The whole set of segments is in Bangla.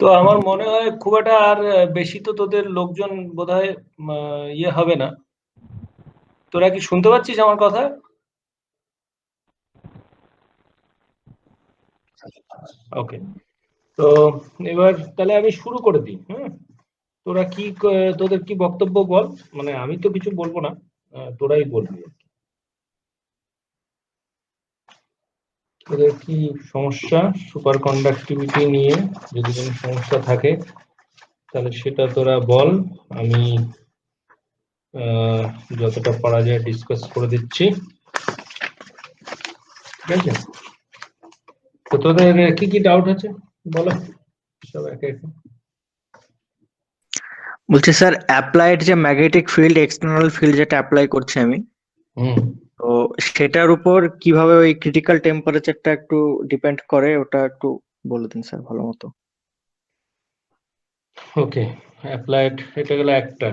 তো আমার মনে হয় খুব একটা আর বেশি তো তোদের লোকজন বোধহয় ইয়ে হবে না। তোরা কি শুনতে পাচ্ছিস আমার কথা? ওকে, তো এবার তাহলে আমি শুরু করে দিই। হ্যাঁ, তোরা কি তোদের কি বক্তব্য বল। মানে আমি তো কিছু বলবো না, তোরাই বলবি। তোদের কি সমস্যা সুপার কন্ডাক্টিভিটি নিয়ে? যদি কোনো সমস্যা থাকে তাহলে সেটা তোরা বল। আমি যতটা পারা যায় ডিসকাস করে দিচ্ছি, ঠিক আছে? তো তোদের কি কি ডাউট আছে বলো সব একে একে। বলছি স্যার, অ্যাপ্লাইড যে ম্যাগনেটিক ফিল্ড, এক্সটার্নাল ফিল্ড যেটা অ্যাপ্লাই করছি আমি, হুম, তো সেটার উপর কিভাবে ওই ক্রিটিক্যাল টেম্পারেচারটা একটু ডিপেন্ড করে, ওটা একটু বলে দিন স্যার ভালো মতো। ওকে। অ্যাপ্লাইড, এটা গেল একটা।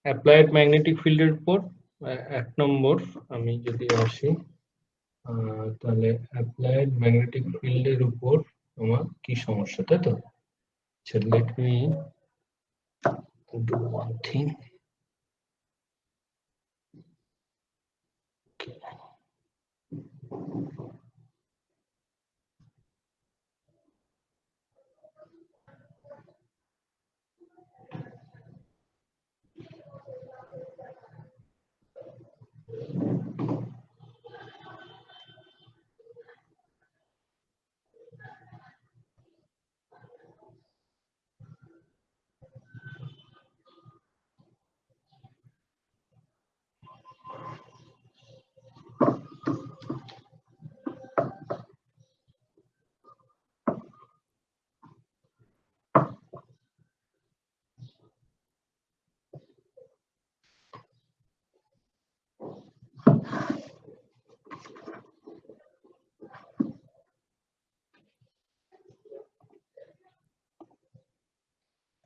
অ্যাপ্লাইড ম্যাগনেটিক ফিল্ডের উপর এক নম্বর। আমি যদি আসি তাহলে অ্যাপ্লাইড ম্যাগনেটিক ফিল্ডের উপর আমার কি সমস্যা, তাই তো? Let me do one thing.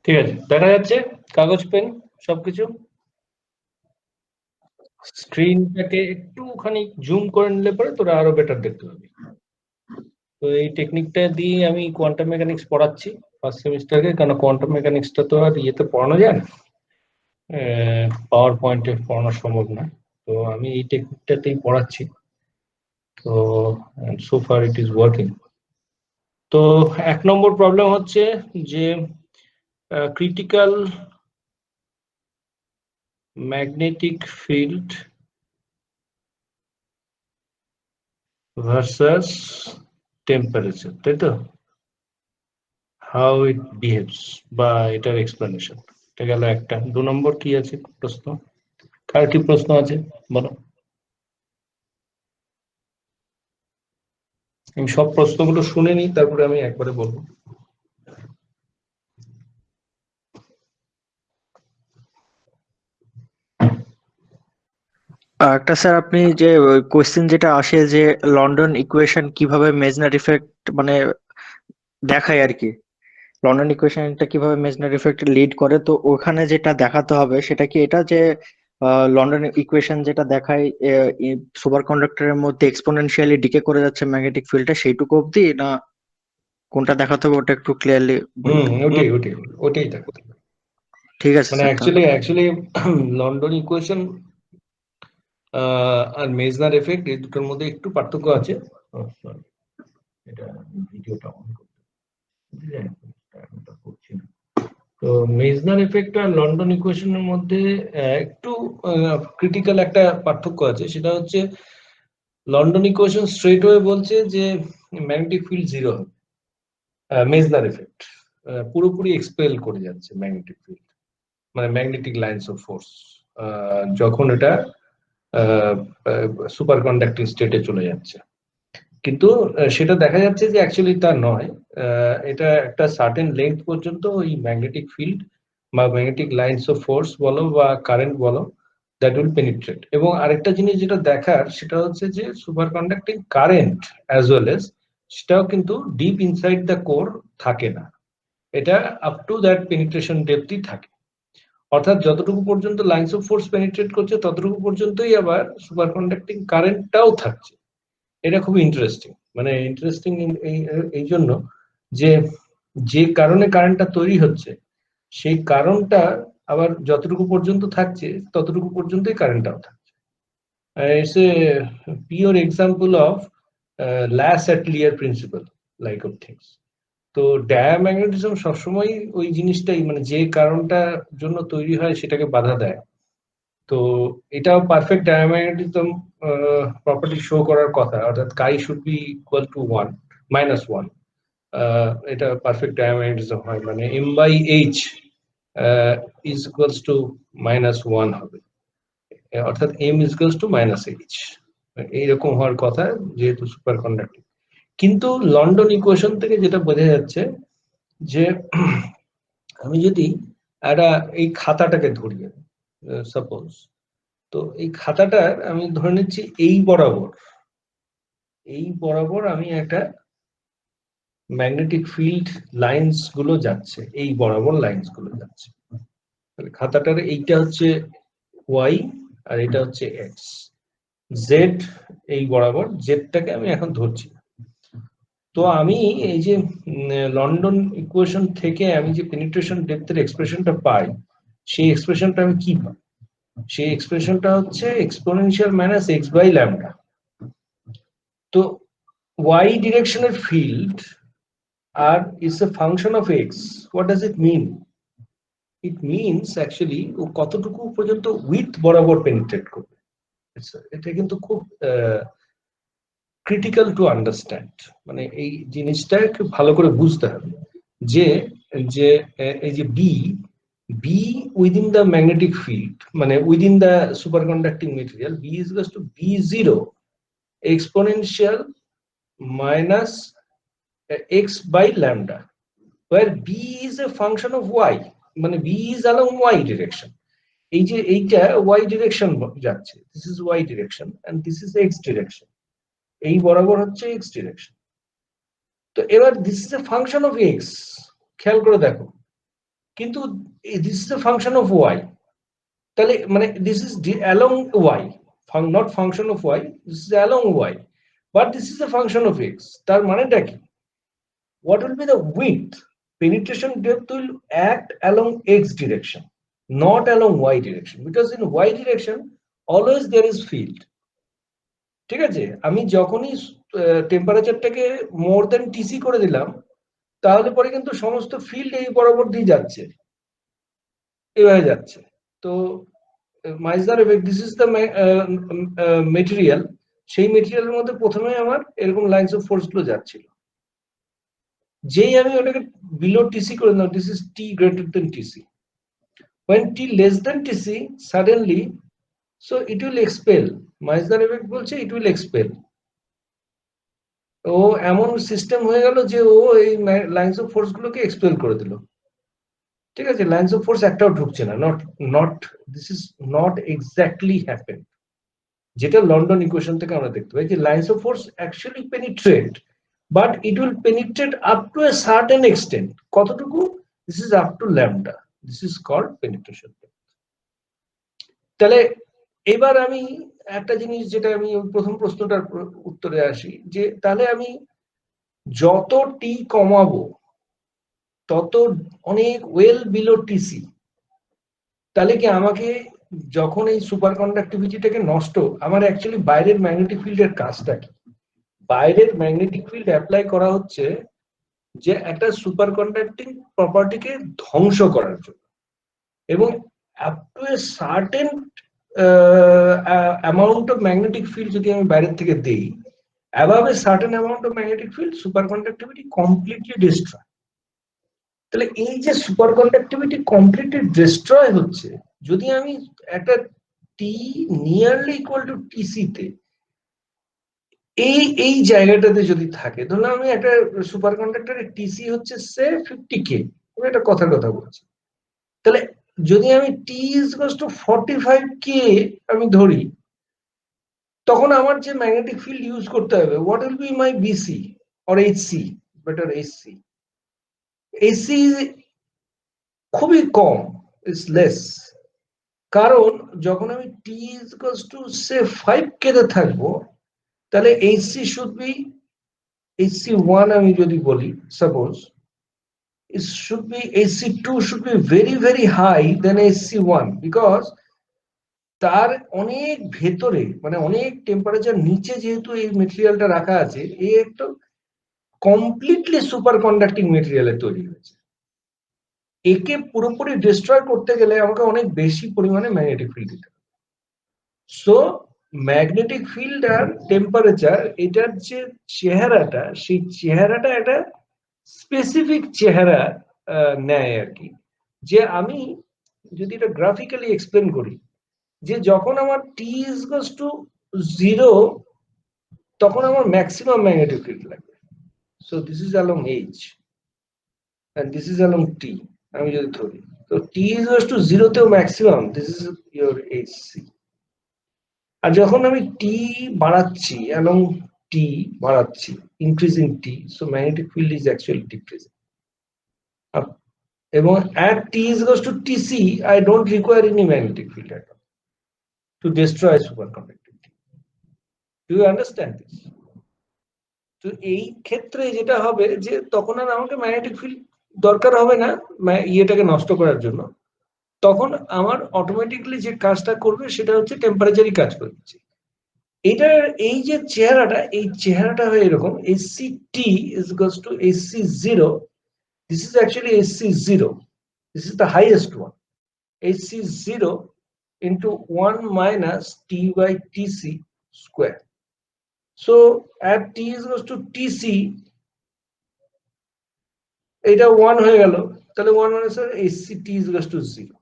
ঠিক আছে, দেখা যাচ্ছে কাগজ পেন সবকিছু? স্ক্রিনটাকে একটুখানি জুম করে নিলে পরে তোরা আরো বেটার দেখতে পাবি। তো এই টেকনিকটা দিয়ে আমি কোয়ান্টাম মেকানিক্স পড়াচ্ছি ফার্স্ট সেমিস্টারে, কারণ কোয়ান্টাম মেকানিক্সটা তো আর ইয়েতে পড়ানো যায় না, পাওয়ার পয়েন্টে পড়ানো সম্ভব না। তো আমি এই টেকনিকটাতেই পড়াচ্ছি। তো so far it is working. তো এক নম্বর প্রবলেম হচ্ছে যে critical magnetic field versus temperature, তাই তো? হাউ ইট বিহেভস বা এটার এক্সপ্লেনেশন। এটা গেল একটা। দু নম্বর কি আছে প্রশ্ন? কার কি প্রশ্ন আছে বলো? আমি সব প্রশ্নগুলো শুনে নিই, তারপরে আমি একবারে বলবো। একটা স্যার, আপনি যে কোশ্চেন যেটা আসে যে লন্ডন ইকুয়েশন কিভাবে মেজনার ইফেক্ট মানে দেখায় আর কি, লন্ডন ইকুয়েশনটা কিভাবে মেজনার ইফেক্ট লিড করে, তো ওখানে যেটা দেখাতে হবে সেটা কি এটা যে লন্ডন ইকুয়েশন যেটা দেখায় সুপার কন্ডাক্টরের মধ্যে এক্সপোনেনশিয়ালি ডিকে করে যাচ্ছে ম্যাগনেটিক ফিল্ডটা, সেইটুকু অবধি না কোনটা দেখাতে হবে ওটা একটু ক্লিয়ারলি হুম, বলবেন। ওটাই ওটাই ওটাই দেখাতে হবে। ঠিক আছে মানে স্যার তাহলে। অ্যাকচুয়ালি লন্ডন ইকুয়েশন আর মেজনার এফেক্ট এই দুটোর মধ্যে একটু পার্থক্য আছে। সরি, এটা ভিডিওটা অন করছি না। তো মেজনার এফেক্ট আর লন্ডন ইকুয়েশনের মধ্যে একটু ক্রিটিক্যাল একটা পার্থক্য আছে। সেটা হচ্ছে লন্ডন ইকুয়েশন স্ট্রেট ওয়ে বলছে যে ম্যাগনেটিক ফিল্ড জিরো হবে। মেজনার এফেক্ট পুরোপুরি এক্সপেল করে যাচ্ছে ম্যাগনেটিক ফিল্ড, মানে ম্যাগনেটিক লাইন্স অফ ফোর্স, যখন এটা সুপার কন্ডাক্টিং স্টেটে চলে যাচ্ছে। কিন্তু সেটা দেখা যাচ্ছে যে অ্যাকচুয়ালি তা নয়। এটা একটা সার্টেন লেন্থ পর্যন্ত ওই ম্যাগনেটিক ফিল্ড বা ম্যাগনেটিক লাইন্স অফ ফোর্স বলো বা কারেন্ট বলো, দ্যাট উইল পেনিট্রেট। এবং আরেকটা জিনিস যেটা দেখার সেটা হচ্ছে যে super conducting current as well as সেটাও কিন্তু ডিপ ইনসাইড দ্য কোর থাকে না। এটা আপ টু দ্যাট পেনিট্রেশন ডেপথই থাকে। অর্থাৎ যতটুকু পর্যন্ত লাইন্স অফ ফোর্স পেনিট্রেট করছে ততটুকু পর্যন্তই আবার সুপার কন্ডাক্টিং কারেন্টটাও থাকছে। এটা খুব ইন্টারেস্টিং। মানে ইন্টারেস্টিং এই এই জন্য যে যে কারণে কারেন্টটা তৈরি হচ্ছে সেই কারণটা আবার যতটুকু পর্যন্ত থাকছে ততটুকু পর্যন্তই কারেন্টটাও থাকছে। It's a pure example of le chatelier principle like of things. তো ডায়াম্যাগনেটিজম সবসময় ওই জিনিসটাই, মানে যে কারণটার জন্য তৈরি হয় সেটাকে বাধা দেয়। তো এটাও পারফেক্ট ডায়াম্যাগনেটিজম প্রপার্টি শো করার কথা, অর্থাৎ কাই শুড বি ইকুয়াল টু 1 -1। এটা পারফেক্ট ডায়াম্যাগনেটিজম হয়, মানে m/h ইজ ইকুয়ালস টু -1 হবে, অর্থাৎ m is equals two -h, এইরকম হওয়ার কথা যেহেতু সুপার কন্ডাক্টিং। কিন্তু লন্ডন ইকুয়েশন থেকে যেটা বোঝা যাচ্ছে যে আমি যদি একটা এই খাতাটাকে ধরি, সাপোজ, তো এই খাতাটার আমি ধরে নিচ্ছি এই বরাবর আমি একটা ম্যাগনেটিক ফিল্ড লাইন্স গুলো যাচ্ছে, এই বরাবর লাইন্স গুলো যাচ্ছে। তাহলে খাতাটার এইটা হচ্ছে ওয়াই আর এটা হচ্ছে এক্স, জেড এই বরাবর, জেডটাকে আমি এখন ধরছি। তো আমি এই যে লন্ডন ইকুয়েশন থেকে আমি যে পেনিট্রেশন ডেপথের এক্সপ্রেশনটা পাই, সেই এক্সপ্রেশনটা আমি কি পাই? সেই এক্সপ্রেশনটা হচ্ছে exponential minus x by lambda. তো ওয়াই ডিরেকশনের ফিল্ড আর is a function of x. What does it mean? It means actually ও কতটুকু পর্যন্ত উইথ বরাবর পেনিট্রেট করবে। এটা কিন্তু খুব ক্রিটিক্যাল টু আন্ডারস্ট্যান্ড, মানে এই জিনিসটা একটু ভালো করে বুঝতে হবে যে যে এই যে B B within the magnetic field, মানে within the superconducting material, B is equals to B zero exponential minus x by lambda, where b is a function of y, মানে b is along y direction। এই যে এইটা y direction যাচ্ছে, this is y direction and this is x direction, এই বরাবর হচ্ছে x direction। তো এবার this is a function of x, খেয়াল করে দেখো, কিন্তু this is a function of y, তাহলে মানে this is along y, not function of y, this is along y, but this is a function of x। তার মানেটা কি? What will be the width? Penetration depth will act along x direction, not along y direction, because in y direction always there is field। ঠিক আছে, আমি যখনই টেম্পারেচারটাকে মোর দেন টিসি করে দিলাম, তাহলে পরে কিন্তু সমস্ত ফিল্ড এই বরাবর দিয়ে যাচ্ছে, এভাবে যাচ্ছে। তো Meissner effect, this is the material, সেই মেটেরিয়ালের মধ্যে প্রথমে আমার এরকম লাইন্স অফ ফোর্স গুলো যাচ্ছিল, যেই আমি ওটাকে বিলো টিসি করে দিলাম, this is T greater than TC, when t less than tc suddenly, so it will expel, Meissner effect বলছে it will expel। ও এমন সিস্টেম হয়ে গেল যে ও এই লাইন্স অফ ফোর্স গুলোকে এক্সপেল করে দিল। ঠিক আছে, লাইন্স অফ ফোর্স একটাও ঢুকছে না, not this is not exactly happen, যেটা লন্ডন ইকুয়েশন থেকে আমরা দেখতে পাই যে lines of force actually penetrate, but it will penetrate up to a certain extent। কতটুকু? this is up to lambda, this is called penetration। তাহলে এবার আমি একটা জিনিস, যেটা আমি প্রথম প্রশ্নটার উত্তরে আসি, যে তাহলে আমি যত টি কমাবো তত অনেক ওয়েল বিলো টিসি, তাহলে কি আমাকে যখন এই সুপার কন্ডাক্টিভিটিটাকে নষ্ট, আমার অ্যাকচুয়ালি বাইরের ম্যাগনেটিক ফিল্ডের কাজটা কি? বাইরের ম্যাগনেটিক ফিল্ড অ্যাপ্লাই করা হচ্ছে যে একটা সুপার কন্ডাক্টিং প্রপার্টিকে ধ্বংস করার জন্য, এবং up to a certain amount of magnetic field যদি আমি বাইরের থেকে দেই, above a certain amount of magnetic field super conductivity completely destroy. তাহলে এই যে সুপার কন্ডাক্টিভিটি কমপ্লিটলি ডিস্ট্রয় হচ্ছে, যদি আমি একটা টি নিয়ারলি ইকুয়াল টু টিসি তে এই জায়গাটাতে যদি থাকে, ধরুন আমি একটা সুপার কন্ডাক্টরের টিসি হচ্ছে সে 50K, আমি একটা কথার কথা বলছি, তাহলে যদি আমি টি ইজ টু 45K আমি ধরি, তখন আমার যে ম্যাগনেটিক ফিল্ড ইউজ করতে হবে, what will be my BC or HC, better HC. HC খুবই কম, ইজ লেস, কারণ যখন আমি টি ইজ টু সে 5K তে থাকবো, তাহলে এইচসি শুড বি এইচসি 1 আমি যদি বলি suppose, it should be AC2 should be very very high than AC1 because তার অনেক ভেতরে মানে অনেক টেম্পারেচার নিচে যেহেতু এই মেটেরিয়ালটা রাখা আছে এই একটা কমপ্লিটলি সুপার কন্ডাক্টিং মেটেরিয়ালে তৈরি হয়েছে একে পুরোপুরি ডিস্ট্রয় করতে গেলে আমাকে অনেক বেশি পরিমাণে ম্যাগনেটিক ফিল্ড দিতে হবে সো ম্যাগনেটিক ফিল্ড আর টেম্পারেচার এটার যে চেহারাটা সেই চেহারাটা একটা স্পেসিফিক চেহারা নেয় আর কি যে আমি যদি এটা গ্রাফিক্যালি এক্সপ্লেন করি যে যখন আমার টি ইজ গোস টু 0 তখন আমার ম্যাক্সিমাম ম্যাগনেটিক ফিল্ড লাগবে so this is along H and this is along T আমি যদি ধরি তো টি ইজ গোস টু 0 তেও maximum this is your H C আর যখন আমি টি বাড়াচ্ছি অ্যালং টি বাড়াচ্ছি increasing T so magnetic field is actually decreasing এবং at t is equals to tc I don't require any magnetic field at all to destroy superconductivity. Do you understand this? তো এই ক্ষেত্রে যেটা হবে যে তখন আর আমাকে ম্যাগনেটিক ফিল্ড দরকার হবে না ইয়েটাকে নষ্ট করার জন্য তখন আমার অটোমেটিকলি যে কাজটা করবে সেটা হচ্ছে টেম্পারেচারই কাজ করছে এটার এই যে চেহারাটা এই চেহারাটা হয়ে এরকম AC_T is equals to AC0 this is actually AC0 this is the highest one AC0 into 1 minus T by Tc square. So at T is equals to Tc, এটা 1 হয়ে গেল তাহলে 1 মানে sir ACT is equals to 0.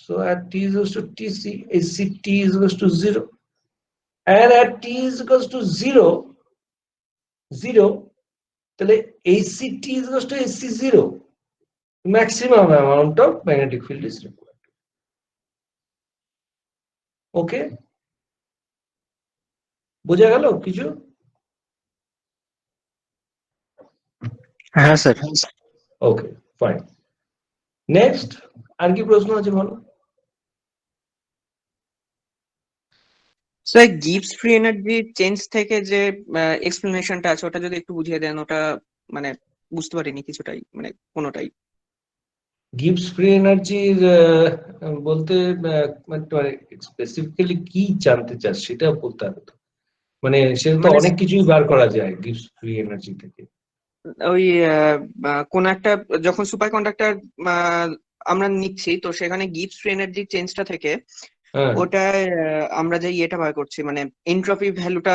So at T is equals to Tc, ACT is equals to 0. And at T is equals to 0, 0, তাহলে ACT is equals to AC0. Maximum amount of magnetic field is required. Okay? বোঝা গেল কিছু হ্যাঁ স্যার। ওকে ফাইন নেক্সট আর কি প্রশ্ন আছে বলো sir Gibbs free energy change থেকে যে এক্সপ্লেনেশনটা আছে ওটা যদি একটু বুঝিয়ে দেন ওটা মানে বুঝতে পারিনি কিছুটাই মানে কোনোটাই গিবস ফ্রি এনার্জির বলতে মানে স্পেসিফিক্যালি কি জানতে চাস সেটা বলতে হবে তো মানে সেটা তো মানে অনেক কিছুই বার করা যায় গিবস ফ্রি এনার্জি থেকে ওই কোন একটা যখন সুপার কন্ডাক্টর আমরা নিচ্ছি তো সেখানে গিবস ফ্রি এনার্জি চেঞ্জটা থেকে হ্যাঁ ওটা আমরা যে ইয়েটা বার করছি মানে এনট্রপি ভ্যালুটা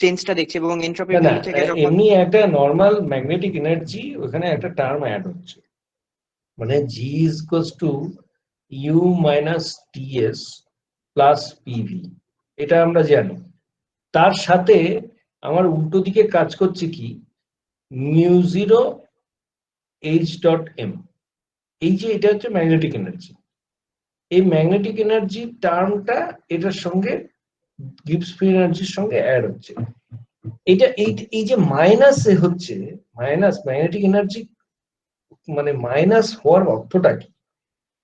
চেঞ্জটা দেখছি এবং এনট্রপি না না ভ্যালু থেকে যখন এমনি একটা নর্মাল ম্যাগনেটিক এনার্জি ওখানে একটা টার্ম অ্যাড হচ্ছে মানে G is equals to U minus TS plus PV এটা আমরা জানি তার সাথে আমার উল্টো দিকে কাজ করছে কি mu zero H dot M এই যে এটা হচ্ছে ম্যাগনেটিক এনার্জি এই ম্যাগনেটিক এনার্জি টার্মটা এটার সঙ্গে গিবস ফ্রি এনার্জির সঙ্গে অ্যাড হচ্ছে এটা এই যে মাইনাস হচ্ছে মাইনাস ম্যাগনেটিক এনার্জি মানে মাইনাস হওয়ার অর্থটা কি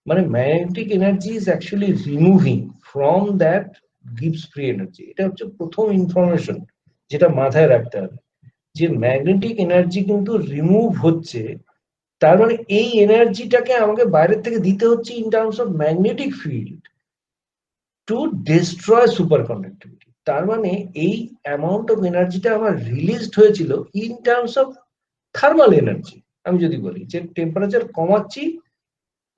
মানে magnetic energy is actually removing from that Gibbs free energy এটা হচ্ছে প্রথম ইনফরমেশন যেটা মাথায় রাখতে হবে যে ম্যাগনেটিক এনার্জি কিন্তু রিমুভ হচ্ছে তার মানে এই এনার্জিটাকে আমাকে বাইরের থেকে দিতে হচ্ছে in terms of magnetic field to destroy super conductivity তার মানে এই অ্যামাউন্ট অফ এনার্জিটা আমার রিলিজড হয়েছিল in terms of thermal energy আমি যদি বলি যে টেম্পারেচার কমাচ্ছি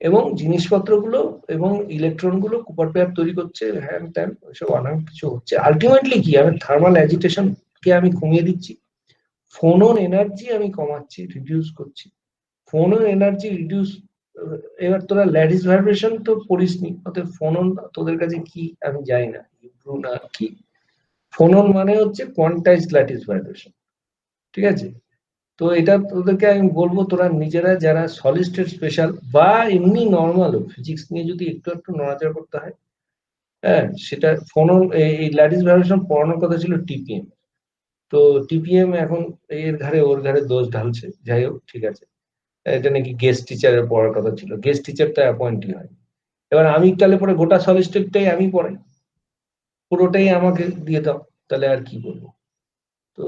এবং জিনিসপত্রগুলো এবং ইলেকট্রনগুলো কুপার পেয়ার তৈরি করছে হ্যান ত্যান ওইসব অনেক কিছু হচ্ছে আলটিমেটলি কি আমি থার্মাল অ্যাজিটেশন কে আমি কমিয়ে দিচ্ছি ফোনন এনার্জি আমি কমাচ্ছি রিডিউস করছি ফোনন এনার্জি রিডিউস এবার তোরা ল্যাটিস ভাইব্রেশন তো পড়িসনি অতএব ফোনন তোদের কাছে কি আমি জানি না ইউপ্রু না কি ফোনন মানে হচ্ছে কোয়ান্টাইজড ল্যাটিস ভাইব্রেশন ঠিক আছে তো এটা তোদেরকে আমি বলবো তোরা নিজেরা যারা সলিড স্টেট স্পেশাল বা এমনি নর্মালও ফিজিক্স নিয়ে যদি একটু একটু নড়াচড়া করতে হয় হ্যাঁ সেটা ফোনন এই ল্যাটিস ভাইব্রেশন পড়ানোর কথা ছিল টিপিএম তো টিপিএম এখন এর ঘাড়ে ওর ঘাড়ে দোষ ঢালছে যাই হোক ঠিক আছে এটা নাকি গেস্ট টিচারের পড়ার কথা ছিল গেস্ট টিচারটা অ্যাপয়েন্টই হয় এবার আমি তাহলে পরে গোটা সলিড স্টেটটাই আমি পড়াই পুরোটাই আমাকে দিয়ে দাও তাহলে আর কি বলবো তো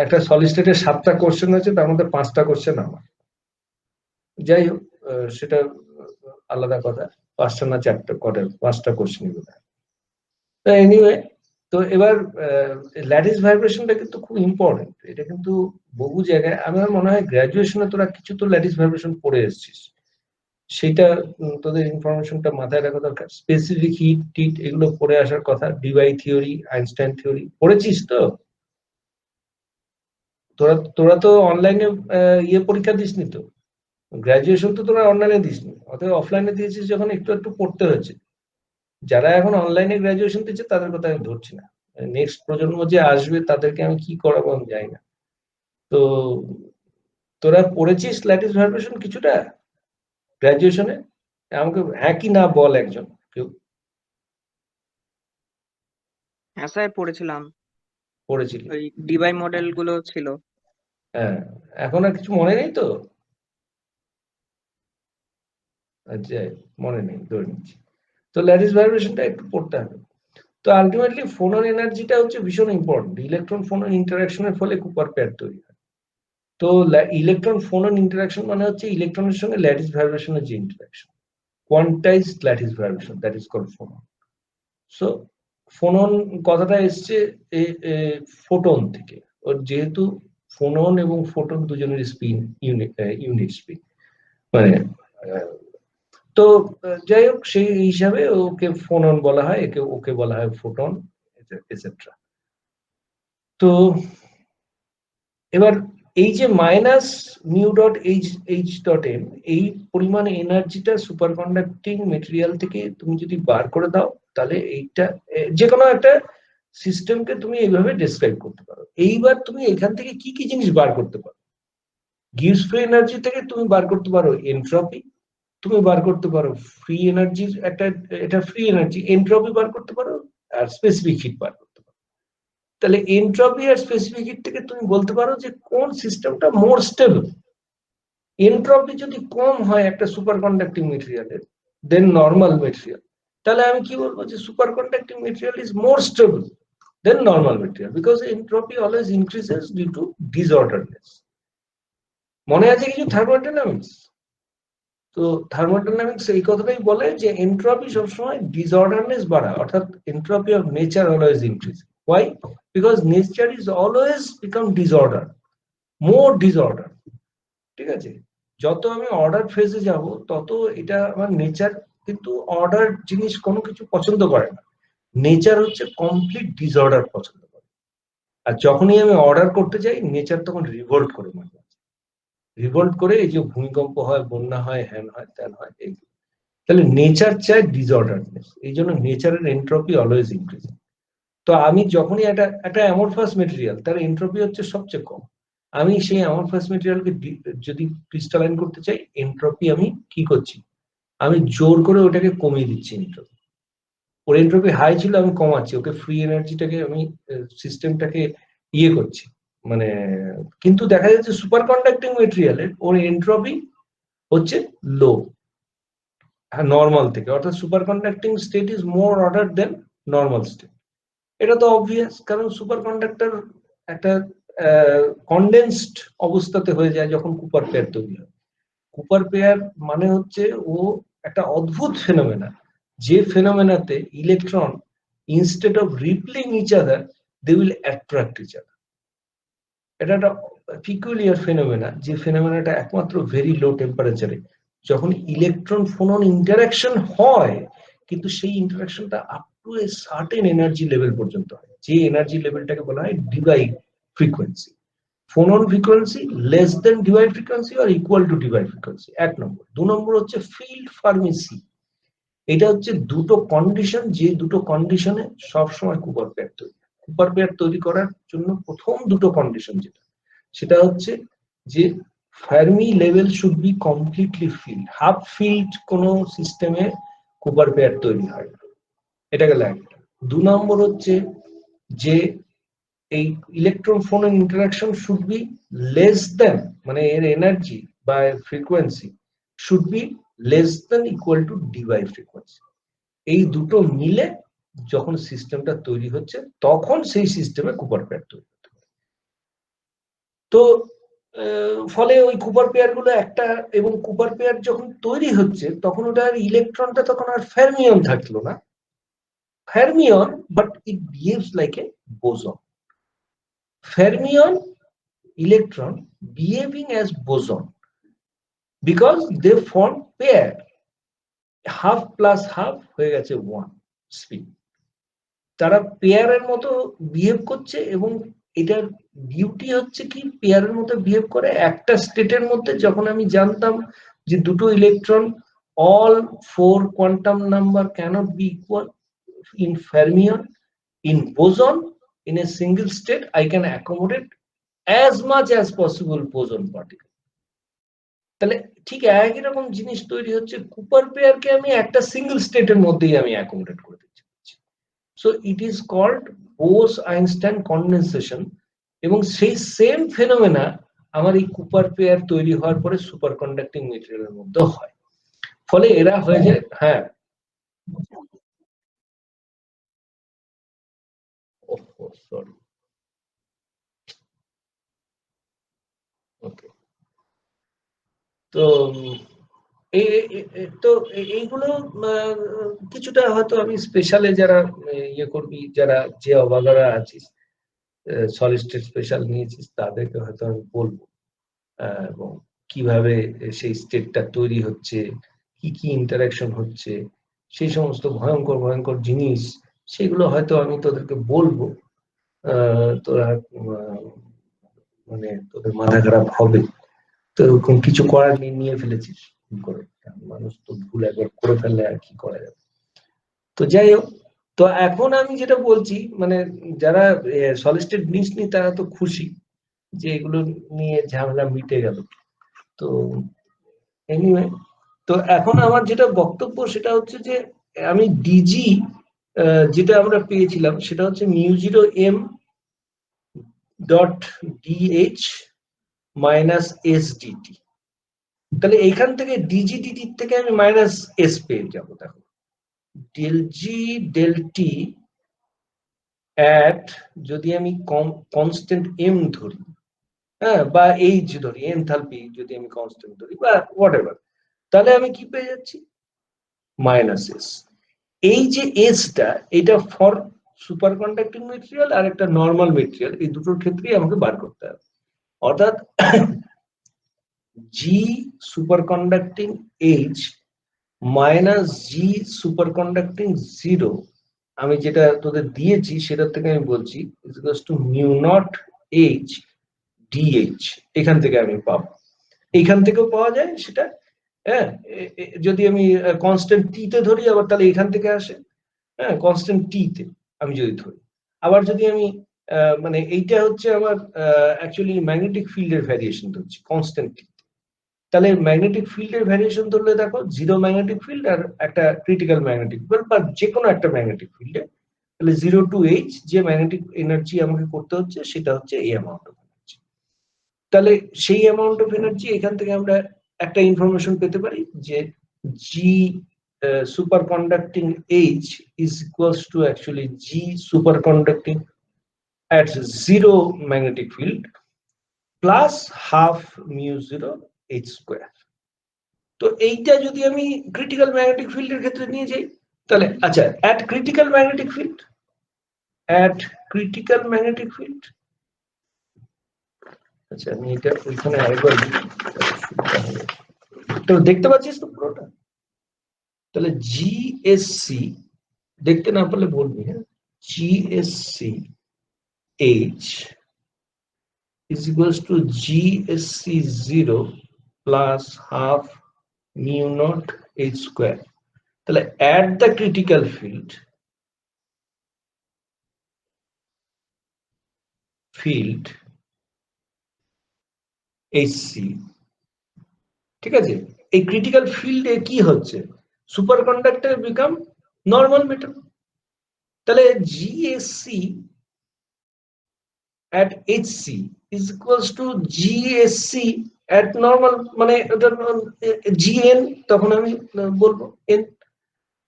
একটা সলিড স্টেটের 7টা কোশ্চেন আছে তার মধ্যে 5টা কোশ্চেন আমার যাই হোক, সেটা আলাদা কথা। 5টা না 5টা কোশ্চেন এগুলো। এনিওয়ে, তো এবার ল্যাটিস ভাইব্রেশনটা কিন্তু খুব ইম্পর্টেন্ট। এটা কিন্তু বহু জায়গায় আমার মনে হয় গ্রাজুয়েশনে তোরা কিছু তো ল্যাটিস ভাইব্রেশন পড়ে এসেছিস, সেটা তোদের ইনফরমেশনটা মাথায় রাখা দরকার। স্পেসিফিক হিট টিট এগুলো পড়ে আসার কথা। ডিবাই থিওরি, আইনস্টাইন থিওরি পড়েছিস তো? তোরা তো অনলাইনে পরীক্ষা দিসনি তো, গ্রাজুয়েশন তো তোরা অনলাইনে দিসনি, অথবা অফলাইনে দিয়েছিস যখন একটু একটু পড়তে হয়েছে। যারা এখন অনলাইনে গ্রাজুয়েশন দিচ্ছে তাদের কথা আমি ধরছি না, নেক্সট প্রজন্ম যে আসবে তাদেরকে আমি কি করাবো আমি জানি না। তো তোরা পড়েছিস ল্যাটিস ভাইব্রেশন কিছুটা গ্রাজুয়েশনে? আমাকে হ্যাঁ কি না বল একজন কেউ। হ্যাঁ স্যার, পড়েছিলাম। পড়েছিলি? ওই ডিবাই মডেল গুলো ছিল। হ্যাঁ, এখন আর কিছু মনে নেই তো? আচ্ছা, মনে নেই ধরে নিচ্ছি। তো ল্যাটিস ভাইব্রেশনটা একটু পড়তে হবে। তো আলটিমেটলি ফোনন এনার্জিটা হচ্ছে ভীষণ ইম্পর্টেন্ট। ইলেকট্রন ফোনন ইন্টারাকশনের ফলে কুপার পেয়ার তৈরি হয়। তো ইলেকট্রন ফোনন ইন্টারাকশন মানে হচ্ছে ইলেকট্রনের সঙ্গে ল্যাটিস ভাইব্রেশনের যে interaction, quantized lattice vibration, that is called phonon. So phonon কথাটা এসছে ফোটন থেকে। ওর যেহেতু ফোনন এবং ফোটন দুজনের স্পিন ইউনিট স্পিন, মানে তো যাই হোক, সেই হিসাবে ওকে ফোনন বলা হয়, ওকে বলা হয় ফোটন, এটসেট্রা। তো এবার এই যে minus mu dot H dot M, এই পরিমাণ এনার্জিটা সুপার কন্ডাক্টিং মেটেরিয়াল থেকে তুমি যদি বার করে দাও, তাহলে এইটা যে কোনো একটা সিস্টেমকে তুমি এইভাবে ডেসক্রাইব করতে পারো। এইবার তুমি এখান থেকে কি কি জিনিস বার করতে পারো? গিভস ফ্রি এনার্জি থেকে তুমি বার করতে পারো এনট্রপি, তুমি বার করতে পারো ফ্রি এনার্জির একটা, এটা ফ্রি এনার্জি, এনট্রপি বার করতে পারো, আর স্পেসিফিক হিট বার করতে পারো। তাহলে এনট্রপি আর স্পেসিফিক হিট থেকে তুমি বলতে পারো যে কোন সিস্টেমটা মোর স্টেবল। এনট্রপি যদি কম হয় একটা সুপার কন্ডাক্টিং মেটেরিয়ালের দেন নর্মাল মেটেরিয়াল, তাহলে আমি কি বলবো যে superconducting material is more stable than normal material, because entropy always increases due to disorderness. মনে আছে কিছু থার্মোডাইনামিক্স? তো থার্মোডাইনামিক্স এই কথাটাই বলে যে এনট্রপি সবসময় ডিসঅর্ডারনেস বাড়ায়, অর্থাৎ entropy of nature always increase. Why? Because nature is always become disorder, more disorder. ঠিক আছে, যত আমি অর্ডার ফেজে যাব তত এটা আমার নেচার কিন্তু অর্ডার জিনিস কোনো কিছু পছন্দ করে না। নেচার হচ্ছে কমপ্লিট ডিসঅর্ডার পছন্দ করে। আর যখনই আমি অর্ডার করতে যাই নেচার তখন রিভোল্ট করে, মাঝে মাঝে রিভোল্ট করে এই যে ভূমিকম্প হয়, বন্যা হয়, হ্যান হয়, ত্যান হয়। এই তাহলে নেচার চায় ডিসঅর্ডারনেস, এই জন্য নেচারের এন্ট্রপি অলওয়েজ ইনক্রিজ। তো আমি যখনই একটা অ্যামরফাস মেটেরিয়াল, তার এন্ট্রপি হচ্ছে সবচেয়ে কম, আমি সেই অ্যামরফাস মেটেরিয়ালকে যদি ক্রিস্টালাইন করতে চাই, এন্ট্রপি আমি কি করছি, আমি জোর করে ওটাকে কমিয়ে দিচ্ছি এন্ট্রপি। ওর এন্ট্রপি হাই ছিল, আমি কমাচ্ছি, ওকে ফ্রি এনার্জিটাকে আমি সিস্টেমটাকে ইয়ে করছি, মানে। কিন্তু দেখা যাচ্ছে সুপার কন্ডাক্টিং মেটেরিয়ালের ওর এন্ট্রপি হচ্ছে লো নর্মাল থেকে, অর্থাৎ super conducting state is more order than normal state. এটা তো অবভিয়াস, কারণ সুপার কন্ডাক্টর একটা কন্ডেন্সড অবস্থাতে হয়ে যায় যখন কুপার পেয়ার তৈরি হয়। কুপার পেয়ার মানে হচ্ছে ও একটা অদ্ভুত ফেনোমেনা, যে ফেনোমেনাতে electron instead of repelling each other they will attract each other. এটা একটা পিকুলিয়ার ফেনোমেনা, যে ফেনোমেনাটা একমাত্র ভেরি লো টেম্পারেচারে যখন ইলেকট্রন ফোনন ইন্টারাকশন হয়, কিন্তু সেই ইন্টারাকশনটা up to a certain energy level পর্যন্ত হয়, যে এনার্জি লেভেলটাকে বলা হয় Debye frequency. Phonon frequency less than Debye frequency আর equal to Debye frequency, 1 number. 2 number হচ্ছে ফিল্ড ফার্মেসি। এটা হচ্ছে দুটো কন্ডিশন, যে দুটো কন্ডিশনে সবসময় কুপার পেয়ার তৈরি হয়। কুপার পেয়ার তৈরি করার জন্য প্রথম দুটো কন্ডিশন যেটা, সেটা হচ্ছে যে Fermi level should be completely field. Half field কোনো সিস্টেমে কুপার পেয়ার তৈরি হয় না, এটা গেল একটা। 2 নম্বর হচ্ছে যে এই electron phonon interaction should be less than, মানে এর এনার্জি বা frequency should be less than equal to Debye frequency. এই দুটো মিলে যখন সিস্টেমটা তৈরি হচ্ছে তখন সেই সিস্টেমে কুপার পেয়ার তৈরি হতে পারে। তো ফলে ওই কুপার পেয়ার গুলো একটা, এবং কুপার পেয়ার যখন তৈরি হচ্ছে তখন ওটার ইলেকট্রনটা তখন আর ফেরমিয়ন থাকলো না, fermion, but it behaves like a boson. Fermion electron behaving as boson because they form pair, half plus half হয়ে গেছে 1 স্পিন। তারা পেয়ারের মতো বিহেভ করছে, এবং এটার বিউটি হচ্ছে কি পেয়ারের মতো বিহেভ করে একটা স্টেটের মধ্যে। যখন আমি জানতাম যে দুটো electron all 4 quantum number cannot be equal in fermion, in boson, in a single state I can accommodate as much as possible boson particle। তাহলে ঠিক একই রকম জিনিস তৈরি হচ্ছে, কুপার পেয়ারকে আমি একটা সিঙ্গেল স্টেটের মধ্যেই আমি অ্যাকোমোডেট করে দিচ্ছি। So it is called Bose Einstein condensation, এবং সেই সেম ফেনোমেনা আমার এই কুপার পেয়ার তৈরি হওয়ার পরে সুপার কন্ডাক্টিং মেটেরিয়ালের মধ্যে হয়। ফলে এরা হয়ে যায়, হ্যাঁ সরি ওকে। তো তো এইগুলো কিছুটা হয়তো আমি স্পেশালে যারা ইয়ে করবি, যারা যে অবাগারা আছিস, সলিড স্টেট স্পেশাল নিয়েছিস, তাদেরকে হয়তো আমি বলবো এবং কিভাবে সেই স্টেটটা তৈরি হচ্ছে, কি কি ইন্টারাকশন হচ্ছে, সেই সমস্ত ভয়ঙ্কর ভয়ঙ্কর জিনিস, সেগুলো হয়তো আমি তোদেরকে বলবো। তোরা মানে তোদের মাথা খারাপ হবে, তো এরকম কিছু করার নেই, নিয়ে ফেলেছিস ভুল করে। মানুষ তো ভুল একবার করে ফেললে আর কি করা যাবে। তো যাই হোক, তো এখন আমি যেটা বলছি, মানে যারা সলিড স্টেট জিনিস নিয়ে তারা তো খুশি যে এগুলো নিয়ে ঝামেলা মিটে গেল। তো এনিওয়ে, তো এখন আমার যেটা বক্তব্য সেটা হচ্ছে যে আমি ডিজি যেটা আমরা পেয়েছিলাম সেটা হচ্ছে μ0m dot DH minus S DT. তাহলে এইখান থেকে ডিজি ডিটি থেকে আমি মাইনাস এস পেয়ে যাবো। দেখো del G del T at, যদি আমি কনস্ট্যান্ট এম ধরি, হ্যাঁ, বা এইচ ধরি, এনথালপি যদি আমি কনস্ট্যান্ট ধরি বা হোয়াটএভার, তাহলে আমি কি পেয়ে যাচ্ছি মাইনাস এস। এই যে এসটা, এটা ফর সুপার কন্ডাক্টিং মেটেরিয়াল আর একটা নর্মাল মেটেরিয়াল, এই দুটোর ক্ষেত্রেই আমাকে বার করতে হবে। অর্থাৎ জি সুপার কন্ডাক্টিং এইচ মাইনাস জি সুপার কন্ডাক্টিং জিরো, আমি যেটা তোদের দিয়েছি সেটার থেকে আমি বলছি is equals two mu not H DH. এখান থেকে আমি পাবো, এইখান থেকেও পাওয়া যায় সেটা। হ্যাঁ, যদি আমি কনস্ট্যান্ট টি তে ধরি আবার, তাহলে এখান থেকে আসে। হ্যাঁ, কনস্ট্যান্ট টি তে আমি যদি ধরি, আবার যদি আমি মানে এইটা হচ্ছে আমার অ্যাকচুয়ালি ম্যাগনেটিক ফিল্ডের ভ্যারিয়েশন ধরছি কনস্ট্যান্ট টি, তাহলে ম্যাগনেটিক ফিল্ডের ভ্যারিয়েশন ধরলে দেখো জিরো ম্যাগনেটিক ফিল্ড আর একটা ক্রিটিক্যাল ম্যাগনেটিক ফিল্ড, বা যে কোনো একটা ম্যাগনেটিক ফিল্ডে, তাহলে 0 টু এইচ যে ম্যাগনেটিক এনার্জি আমাকে করতে হচ্ছে সেটা হচ্ছে এই অ্যামাউন্ট অফ এনার্জি। তাহলে সেই অ্যামাউন্ট অফ এনার্জি এখান থেকে আমরা একটা ইনফরমেশন পেতে পারি যে G superconducting H is equals to actually G superconducting at 0 magnetic field plus half mu0 h square। তো এইটা যদি আমি ক্রিটিক্যাল ম্যাগনেটিক ফিল্ডের ক্ষেত্রে নিয়ে যাই, তাহলে আচ্ছা at critical magnetic field, at critical magnetic field, আচ্ছা আমি এটা ওইখানে আরেকবার তো দেখতে পাচ্ছিস তো পুরোটা। তাহলে জিএসসি, দেখতে না পারলে বলবি, হ্যাঁ, GSC H is equals to GSC0 plus half mu naught H square। তাহলে at the critical field HC, ঠিক আছে, এই ক্রিটিক্যাল ফিল্ডে কি হচ্ছে, super conductor become normal metal. তাহলে GSC at HC is equals to GSC at normal, মানে GN, তখন আমি বলবো N,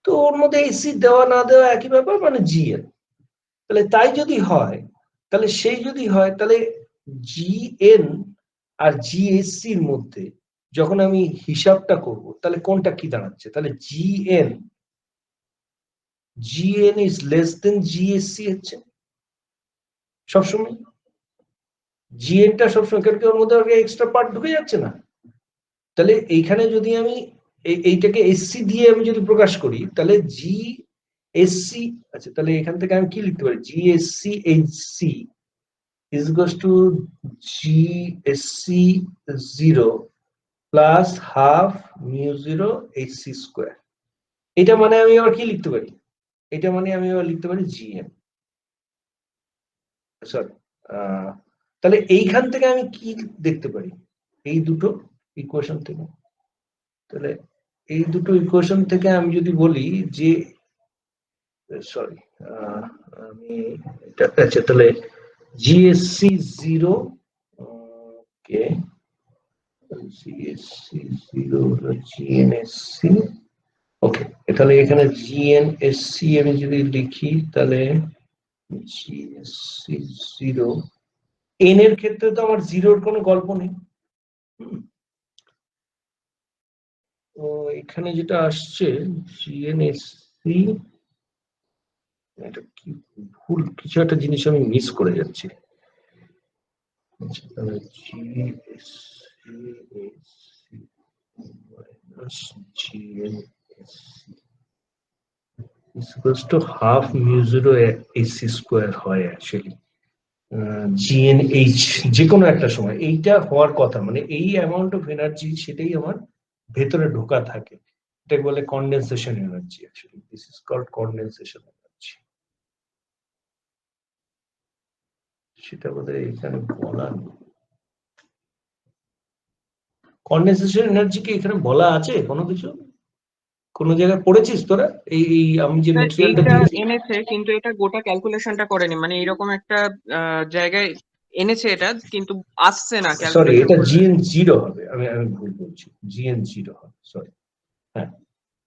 তো ওর মধ্যে এসি দেওয়া না দেওয়া একই ব্যাপার, মানে জিএন। তাহলে তাই যদি হয়, তাহলে সেই যদি হয়, তাহলে জিএন আর জিএসসি এর মধ্যে যখন আমি হিসাবটা করব তাহলে কোনটা কি দাঁড়াচ্ছে, তাহলে GN is less than GSC হচ্ছে সবসময়। জিএনটা সবসময়, কারণ কি ওর মধ্যে এক্সট্রা পার্ট ঢুকে যাচ্ছে না। তাহলে এইখানে যদি আমি এইটাকে এসসি দিয়ে আমি যদি প্রকাশ করি তাহলে জি এসসি, আচ্ছা তাহলে এখান থেকে আমি কি লিখতে পারি, GSC HC is equals two GSC 0 plus half mu 0 HC square. এটা মানে আমি আবার কি লিখতে পারি, এটা মানে আমি আবার লিখতে পারি জিএন, সরি। তাহলে এইখান থেকে আমি কি দেখতে পারি, এই দুটো ইকুয়েশন থেকে, তাহলে এই দুটো ইকুয়েশন থেকে আমি যদি বলি যে সরি আমি এটা, আচ্ছা তাহলে জিএসসি 0 ওকে, জিএসসি 0 হলো জিএনএসসি, ওকে। তাহলে এখানে জিএনএসসি আমি যদি লিখি তাহলে জিএসসি 0, এন এর ক্ষেত্রে তো আমার জিরোর কোনো গল্প নেই। তো এখানে যেটা আসছে জিএনএসসি, এটা কি ভুল, কিছু একটা জিনিস আমি মিস করে যাচ্ছি। আচ্ছা তাহলে GSC minus GNSC is equals to half mu 0 AC square হয় অ্যাকচুয়ালি জিএনএইচ যে কোনো একটা সময় এইটা হওয়ার কথা, মানে এই অ্যামাউন্ট অফ এনার্জি সেটাই আমার ভেতরে ঢোকা থাকে, এটাকে বলে condensation energy. Actually this is called condensation energy, সেটা বোধহয় এখানে বলা নেই। কন্ডেনসেশন এনার্জি কি এখানে বলা আছে কোনো কিছু, কোন জায়গায় পড়েছিস তোরা? এই আমি যে স্যার মেটেরিয়ালটা এইটা দিয়েছি, এনেছে কিন্তু এটা গোটা ক্যালকুলেশনটা করেনি, মানে এরকম একটা জায়গায় এনেছে এটা, কিন্তু আসছে না সরি ক্যালকুলেশন এটা করলে। জিএন 0 হবে, আমি ভুল বলছি, জিএন 0 হবে, সরি। হ্যাঁ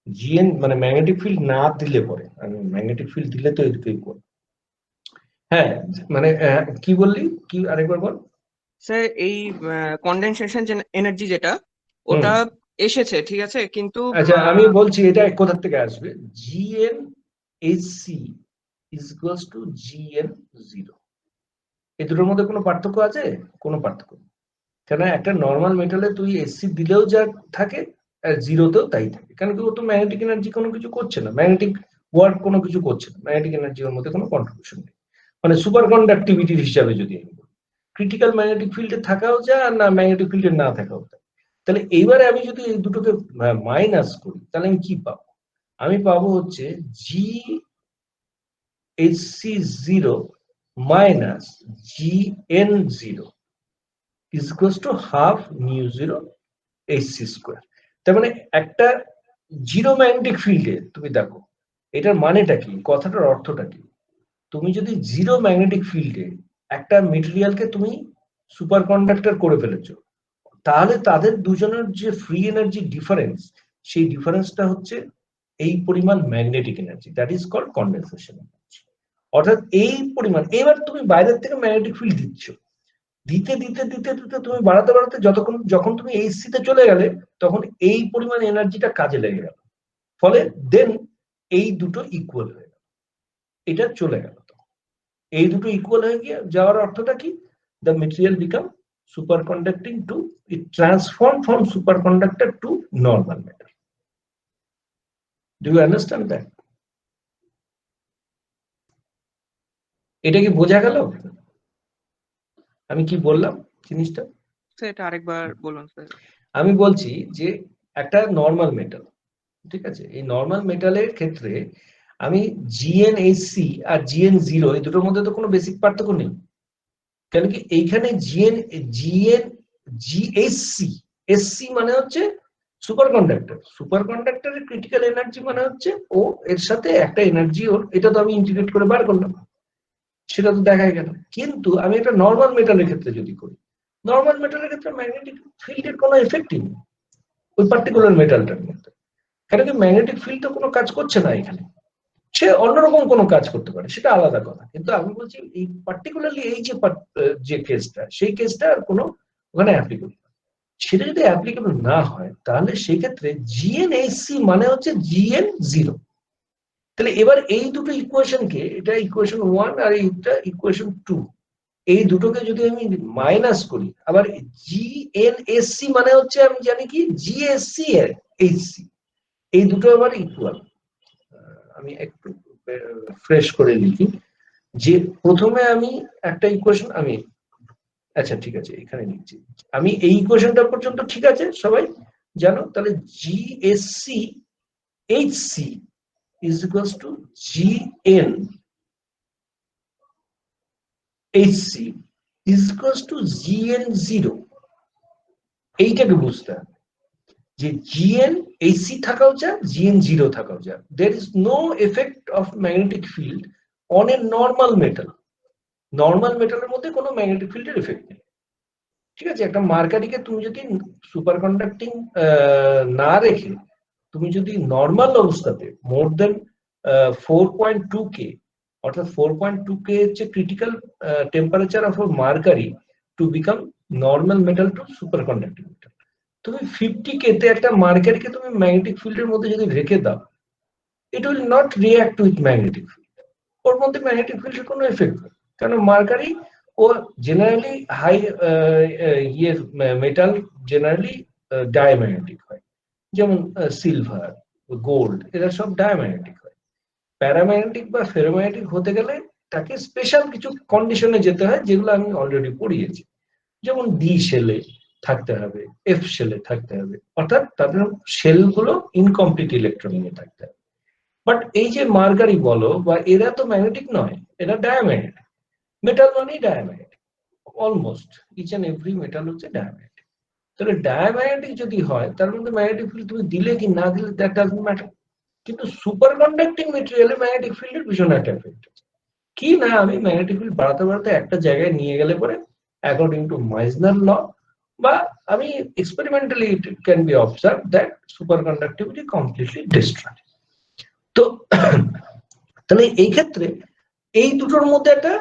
জিএন মানে ম্যাগনেটিক ফিল্ড না দিলে পরে, আমি ম্যাগনেটিক ফিল্ড দিলে তো এদিকেই করব। হ্যাঁ মানে কি বললি, কি আরেকবার বল। স্যার এই কন্ডেনসেশন এনার্জি যেটা, হুম, ওটা এসেছে ঠিক আছে, কিন্তু আচ্ছা আমি বলছি এটা কোথা থেকে আসবে, GN HC is equals two GN 0, এই দুটোর মধ্যে কোনো পার্থক্য আছে? কোনো পার্থক্য নেই, কেন একটা নর্মাল মেটালে তুই এসসি দিলেও যা থাকে আর জিরোতেও তাই থাকে, কারণ কি ও তো ম্যাগনেটিক এনার্জি কোনো কিছু করছে না, ম্যাগনেটিক ওয়ার্ক কোনো কিছু করছে না, ম্যাগনেটিক এনার্জির মধ্যে কোনো কন্ট্রিবিউশন নেই। মানে সুপার কন্ডাক্টিভিটির হিসাবে যদি আমি বলি, ক্রিটিক্যাল ম্যাগনেটিক ফিল্ডে থাকাও যায় আর না ম্যাগনেটিক ফিল্ডে না থাকাও যায়। তাহলে এইবারে আমি যদি এই দুটোকে মাইনাস করি তাহলে আমি কি পাবো, আমি পাবো হচ্ছে G HC 0 minus G N 0 is equals to half mu 0 HC square. তার মানে একটা জিরো ম্যাগনেটিক ফিল্ডে তুমি দেখো এটার মানেটা কি, কথাটার অর্থটা কি, তুমি যদি জিরো ম্যাগনেটিক ফিল্ডে একটা মেটেরিয়ালকে তুমি সুপার কন্ডাক্টর করে ফেলেছো, তাহলে তাদের দুজনের যে ফ্রি এনার্জি ডিফারেন্স, সেই ডিফারেন্সটা হচ্ছে এই পরিমাণ magnetic energy, that is called condensation energy. অর্থাৎ এই পরিমাণ, এবার তুমি বাইরের থেকে ম্যাগনেটিক ফিল্ড দিচ্ছ, দিতে দিতে দিতে দিতে তুমি বাড়াতে বাড়াতে যতক্ষণ যখন তুমি এইচসি তে চলে গেলে তখন এই পরিমাণ এনার্জিটা কাজে লেগে গেল, ফলে দেন এই দুটো ইকুয়াল হয়ে গেল, এটা চলে গেল। এই দুটো ইকুয়াল হয়ে গিয়ে যাওয়ার অর্থটা কি, the material become super conducting to, it transform from super conductor to normal metal. Do you understand that? এটা কি বোঝা গেল আমি কি বললাম জিনিসটা? স্যার এটা আরেকবার বলুন স্যার। আমি বলছি যে একটা নর্মাল মেটাল, ঠিক আছে, এই নর্মাল মেটালের ক্ষেত্রে আমি জিএনএসসি আর জিএন 0 এই দুটোর মধ্যে তো কোনো বেসিক পার্থক্য নেই, কেন কি এইখানে জিএসসি, এসসি মানে হচ্ছে সুপার কন্ডাক্টর, সুপার কন্ডাক্টরের ক্রিটিক্যাল এনার্জি মানে হচ্ছে ও এর সাথে একটা এনার্জি ওর, এটা তো আমি ইন্টিগ্রেট করে বার করলাম, সেটা তো দেখাই গেল। কিন্তু আমি একটা নর্মাল মেটালের ক্ষেত্রে যদি করি, নর্মাল মেটালের ক্ষেত্রে ম্যাগনেটিক ফিল্ডের কোনো এফেক্টই নেই ওই পার্টিকুলার মেটালটার মধ্যে, কারণ কি ম্যাগনেটিক ফিল্ড তো কোনো কাজ করছে না এখানে, সে অন্যরকম কোনো কাজ করতে পারে সেটা আলাদা কথা, কিন্তু আমি বলছি এই পার্টিকুলারলি এই যে যে কেসটা, সেই কেসটা আর কোনো ওখানে অ্যাপ্লিকেবল। সেটা যদি অ্যাপ্লিকেবল না হয় তাহলে সেক্ষেত্রে জিএনএসসি মানে হচ্ছে জিএন জিরো। তাহলে এবার এই দুটো ইকুয়েশনকে, এটা ইকুয়েশন 1 আর এইটা ইকুয়েশন 2, এই দুটোকে যদি আমি মাইনাস করি, আবার জিএনএসসি মানে হচ্ছে আমি জানি কি জিএসসি এর এইচসি, এই দুটো আবার ইকুয়াল। আমি একটু ফ্রেশ করে লিখি যে প্রথমে আমি একটা ইকুয়েশন আমি, আচ্ছা ঠিক আছে এখানে লিখছি আমি, এই ইকুয়েশনটা পর্যন্ত ঠিক আছে সবাই জানো? তাহলে GSC HC is equals to gn hc is equals to gn0। এইটাকে বুঝতে হবে যে gn hc থাকা উচিত, gn0 থাকা উচিত। there is no effect of magnetic field on a normal metal। Normal মেটালের মধ্যে কোনো ম্যাগনেটিক ফিল্ডের এফেক্ট নেই, ঠিক আছে? একটা মার্কারিকে তুমি যদি সুপার কন্ডাক্টিং না রেখে তুমি যদি নর্মাল অবস্থাতে মোর দেন 4.2 কে, অর্থাৎ 4.2 কে হচ্ছে critical temperature of mercury to become normal metal to super conducting metal, তুমি 50 কে তে একটা মার্কারিকে তুমি ম্যাগনেটিক ফিল্ডের মধ্যে যদি রেখে দাও, it will not react with magnetic field. ওর মধ্যে ম্যাগনেটিক ফিল্ডের কোনো এফেক্ট নেই, কারণ মার্কারি ও জেনারেলি হাই ইয়ে মেটাল জেনারেলি ডায়াম্যাগনেটিক হয়, যেমন সিলভার, গোল্ড, এরা সব ডায়াম্যাগনেটিক হয়। প্যারাম্যাগনেটিক বা ফেরোম্যাগনেটিক হতে গেলে তাকে স্পেশাল কিছু কন্ডিশনে যেতে হয়, যেগুলো আমি অলরেডি পড়িয়েছি, যেমন ডি শেলে থাকতে হবে, এফ শেলে থাকতে হবে, অর্থাৎ তাদের শেলগুলো ইনকমপ্লিট ইলেকট্রন নিয়ে থাকতে হবে। বাট এই যে মার্কারি বলো বা এরা তো ম্যাগনেটিক নয়, এরা ডায়াম্যাগনেটিক। মেটাল মানেই diamagnetic, almost each and every metal হচ্ছে ডায়াম্যাগনেটিক। তাহলে ডায়াম্যাগনেটিক যদি হয় তার মধ্যে ম্যাগনেটিক ফিল্ড তুমি দিলে কি না দিলে দ্যাট ডাজন্ট ম্যাটার। কিন্তু সুপার কন্ডাক্টিং মেটেরিয়ালে ম্যাগনেটিক ফিল্ডের ভীষণ একটা এফেক্ট আছে। কি না, আমি ম্যাগনেটিক ফিল্ড বাড়াতে বাড়াতে একটা জায়গায় নিয়ে গেলে পরে অ্যাকর্ডিং টু মাইজনার ল বা আমি experimentally it can be observe that super conductivity completely destroy. তো তাহলে এই ক্ষেত্রে এই দুটোর মধ্যে একটা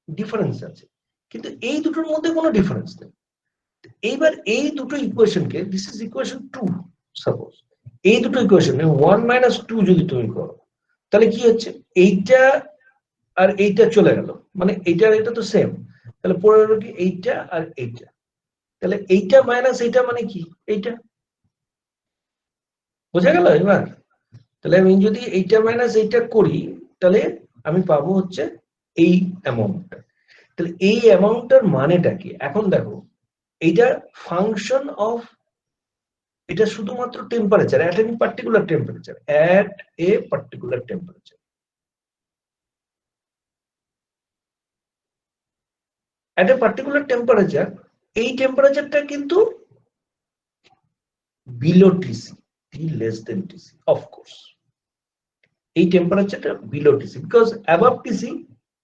ডিফারেন্স আছে, কিন্তু এই দুটোর মধ্যে কোনো ডিফারেন্স নেই। এইবার এই দুটো ইকুয়েশনকে, দিস ইজ ইকুয়েশন 2 সাপোজ, এই দুটো ইকুয়েশনে 1 মাইনাস 2 যদি তুমি করো তাহলে কি হচ্ছে, এইটা আর এইটা চলে গেল, মানে এইটা আর এটা তো সেম, তাহলে পড়ে রইল কি এইটা আর এইটা। তাহলে এইটা মাইনাস এইটা মানে কি, এইটা বোঝা গেল এবার? তাহলে আমি যদি এইটা মাইনাস এইটা করি তাহলে আমি পাবো হচ্ছে এই অ্যামাউন্টটা। তাহলে এই অ্যামাউন্টটার মানেটা কি? এখন দেখো, এইটা ফাংশন অফ, এটা শুধুমাত্র temperature, at any particular temperature, at a particular temperature, at a particular temperature. এই টেম্পারেচারটা কিন্তু below TC, T less than TC, of course এই টেম্পারেচারটা below TC, because above TC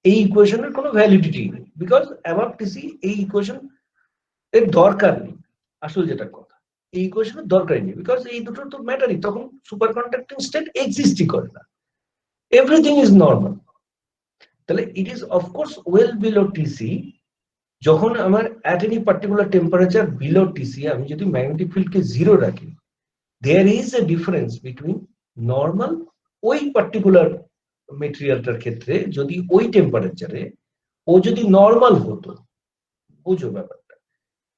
এই ইকুয়েশনের কোনো ভ্যালিডিটি নেই, বিকজ অ্যাবাভ টিসি এই ইকুয়েশন এর দরকার নেই। আসল যেটা কথা, এই ইকুয়েশনের দরকারই নেই, বিকজ এই দুটোর তো ম্যাটারই, তখন সুপার কন্ডাক্টিং স্টেট এক্সিস্টই করে না, এভরিথিং ইজ নর্মাল। তাহলে it is of course well below TC. যখন আমার at any particular temperature below TC, আমি যদি ম্যাগনেটিক ফিল্ডকে জিরো রাখি, there is a difference between normal, ওই পার্টিকুলার মেটেরিয়ালটার ক্ষেত্রে যদি ওই টেম্পারেচারে ও যদি নর্মাল হতো, বুঝো ব্যাপারটা,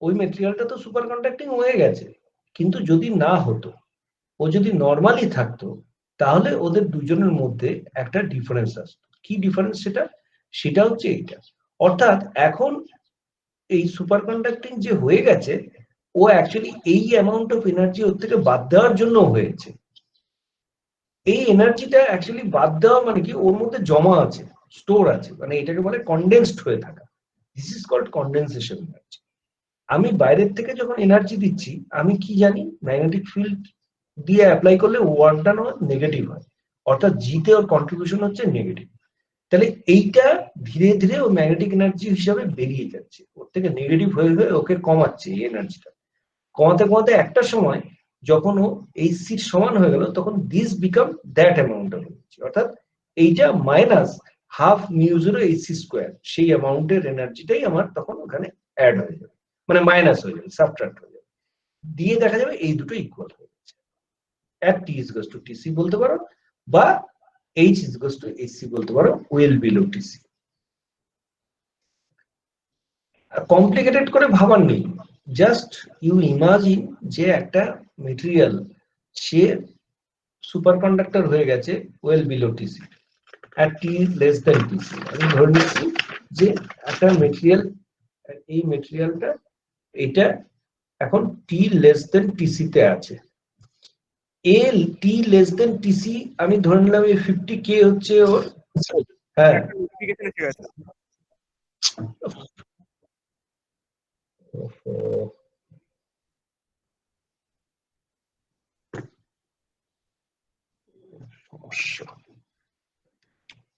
ওই মেটেরিয়ালটা তো সুপার কন্ডাক্টিং হয়ে গেছে, কিন্তু যদি না হতো, ও যদি নর্মালি থাকতো, তাহলে ওদের দুজনের মধ্যে একটা ডিফারেন্স আসতো। কি ডিফারেন্স সেটা? সেটা হচ্ছে এইটা, অর্থাৎ এখন এই সুপার কন্ডাক্টিং যে হয়ে গেছে, ও অ্যাকচুয়ালি এই অ্যামাউন্ট অফ এনার্জি ওর থেকে বাদ দেওয়ার জন্য হয়েছে। এই এনার্জিটা অ্যাকচুয়ালি বাদ দেওয়া মানে কি, ওর মধ্যে জমা আছে, স্টোর আছে, মানে এটাকে বলে কনডেন্সড হয়ে থাকা। This is called condensation energy. আমি বাইরের থেকে যখন এনার্জি দিচ্ছি, আমি কি জানি ম্যাগনেটিক ফিল্ড দিয়ে অ্যাপ্লাই করলে ওয়ার্ক ডান নেগেটিভ হয়, অর্থাৎ জিতে ওর কন্ট্রিবিউশন হচ্ছে নেগেটিভ। তাহলে এইটা ধীরে ধীরে ও ম্যাগনেটিক এনার্জি হিসাবে বেরিয়ে যাচ্ছে, ওর থেকে নেগেটিভ হয়ে হয়ে ওকে কমাচ্ছে এই এনার্জিটা। কমাতে কমাতে একটা সময় যখন ও এই সির সমান হয়ে গেল, তখন this become that amount of energy, অর্থাৎ এইটা minus half mu zero H C square, সেই অ্যামাউন্টের এনার্জিটাই আমার তখন ওখানে অ্যাড হয়ে যাবে। মানে মাইনাস হয়ে যাবে, সাবট্রাক্ট হয়ে যাবে, দিয়ে দেখা যাবে এই দুটো ইকুয়াল হয়ে যাচ্ছে। at t is equals to tc বলতে পারো, বা h is equals to hc বলতে পারো, well below tc। কমপ্লিকেটেড করে ভাবার নেই, জাস্ট ইউ ইমাজিন যে একটা মেটেরিয়াল সে সুপার কন্ডাক্টর হয়ে গেছে well below TC, at t less than tc। আমি ধরে নিচ্ছি যে একটা মেটেরিয়াল, এই মেটেরিয়ালটা এটা এখন টি লেস দেন টিসি তে আছে। এল টি লেস দেন টিসি আমি ধরে নিলাম এই 50k হচ্ছে ওর, হ্যাঁ একটা নোটিফিকেশন এসে গেছে।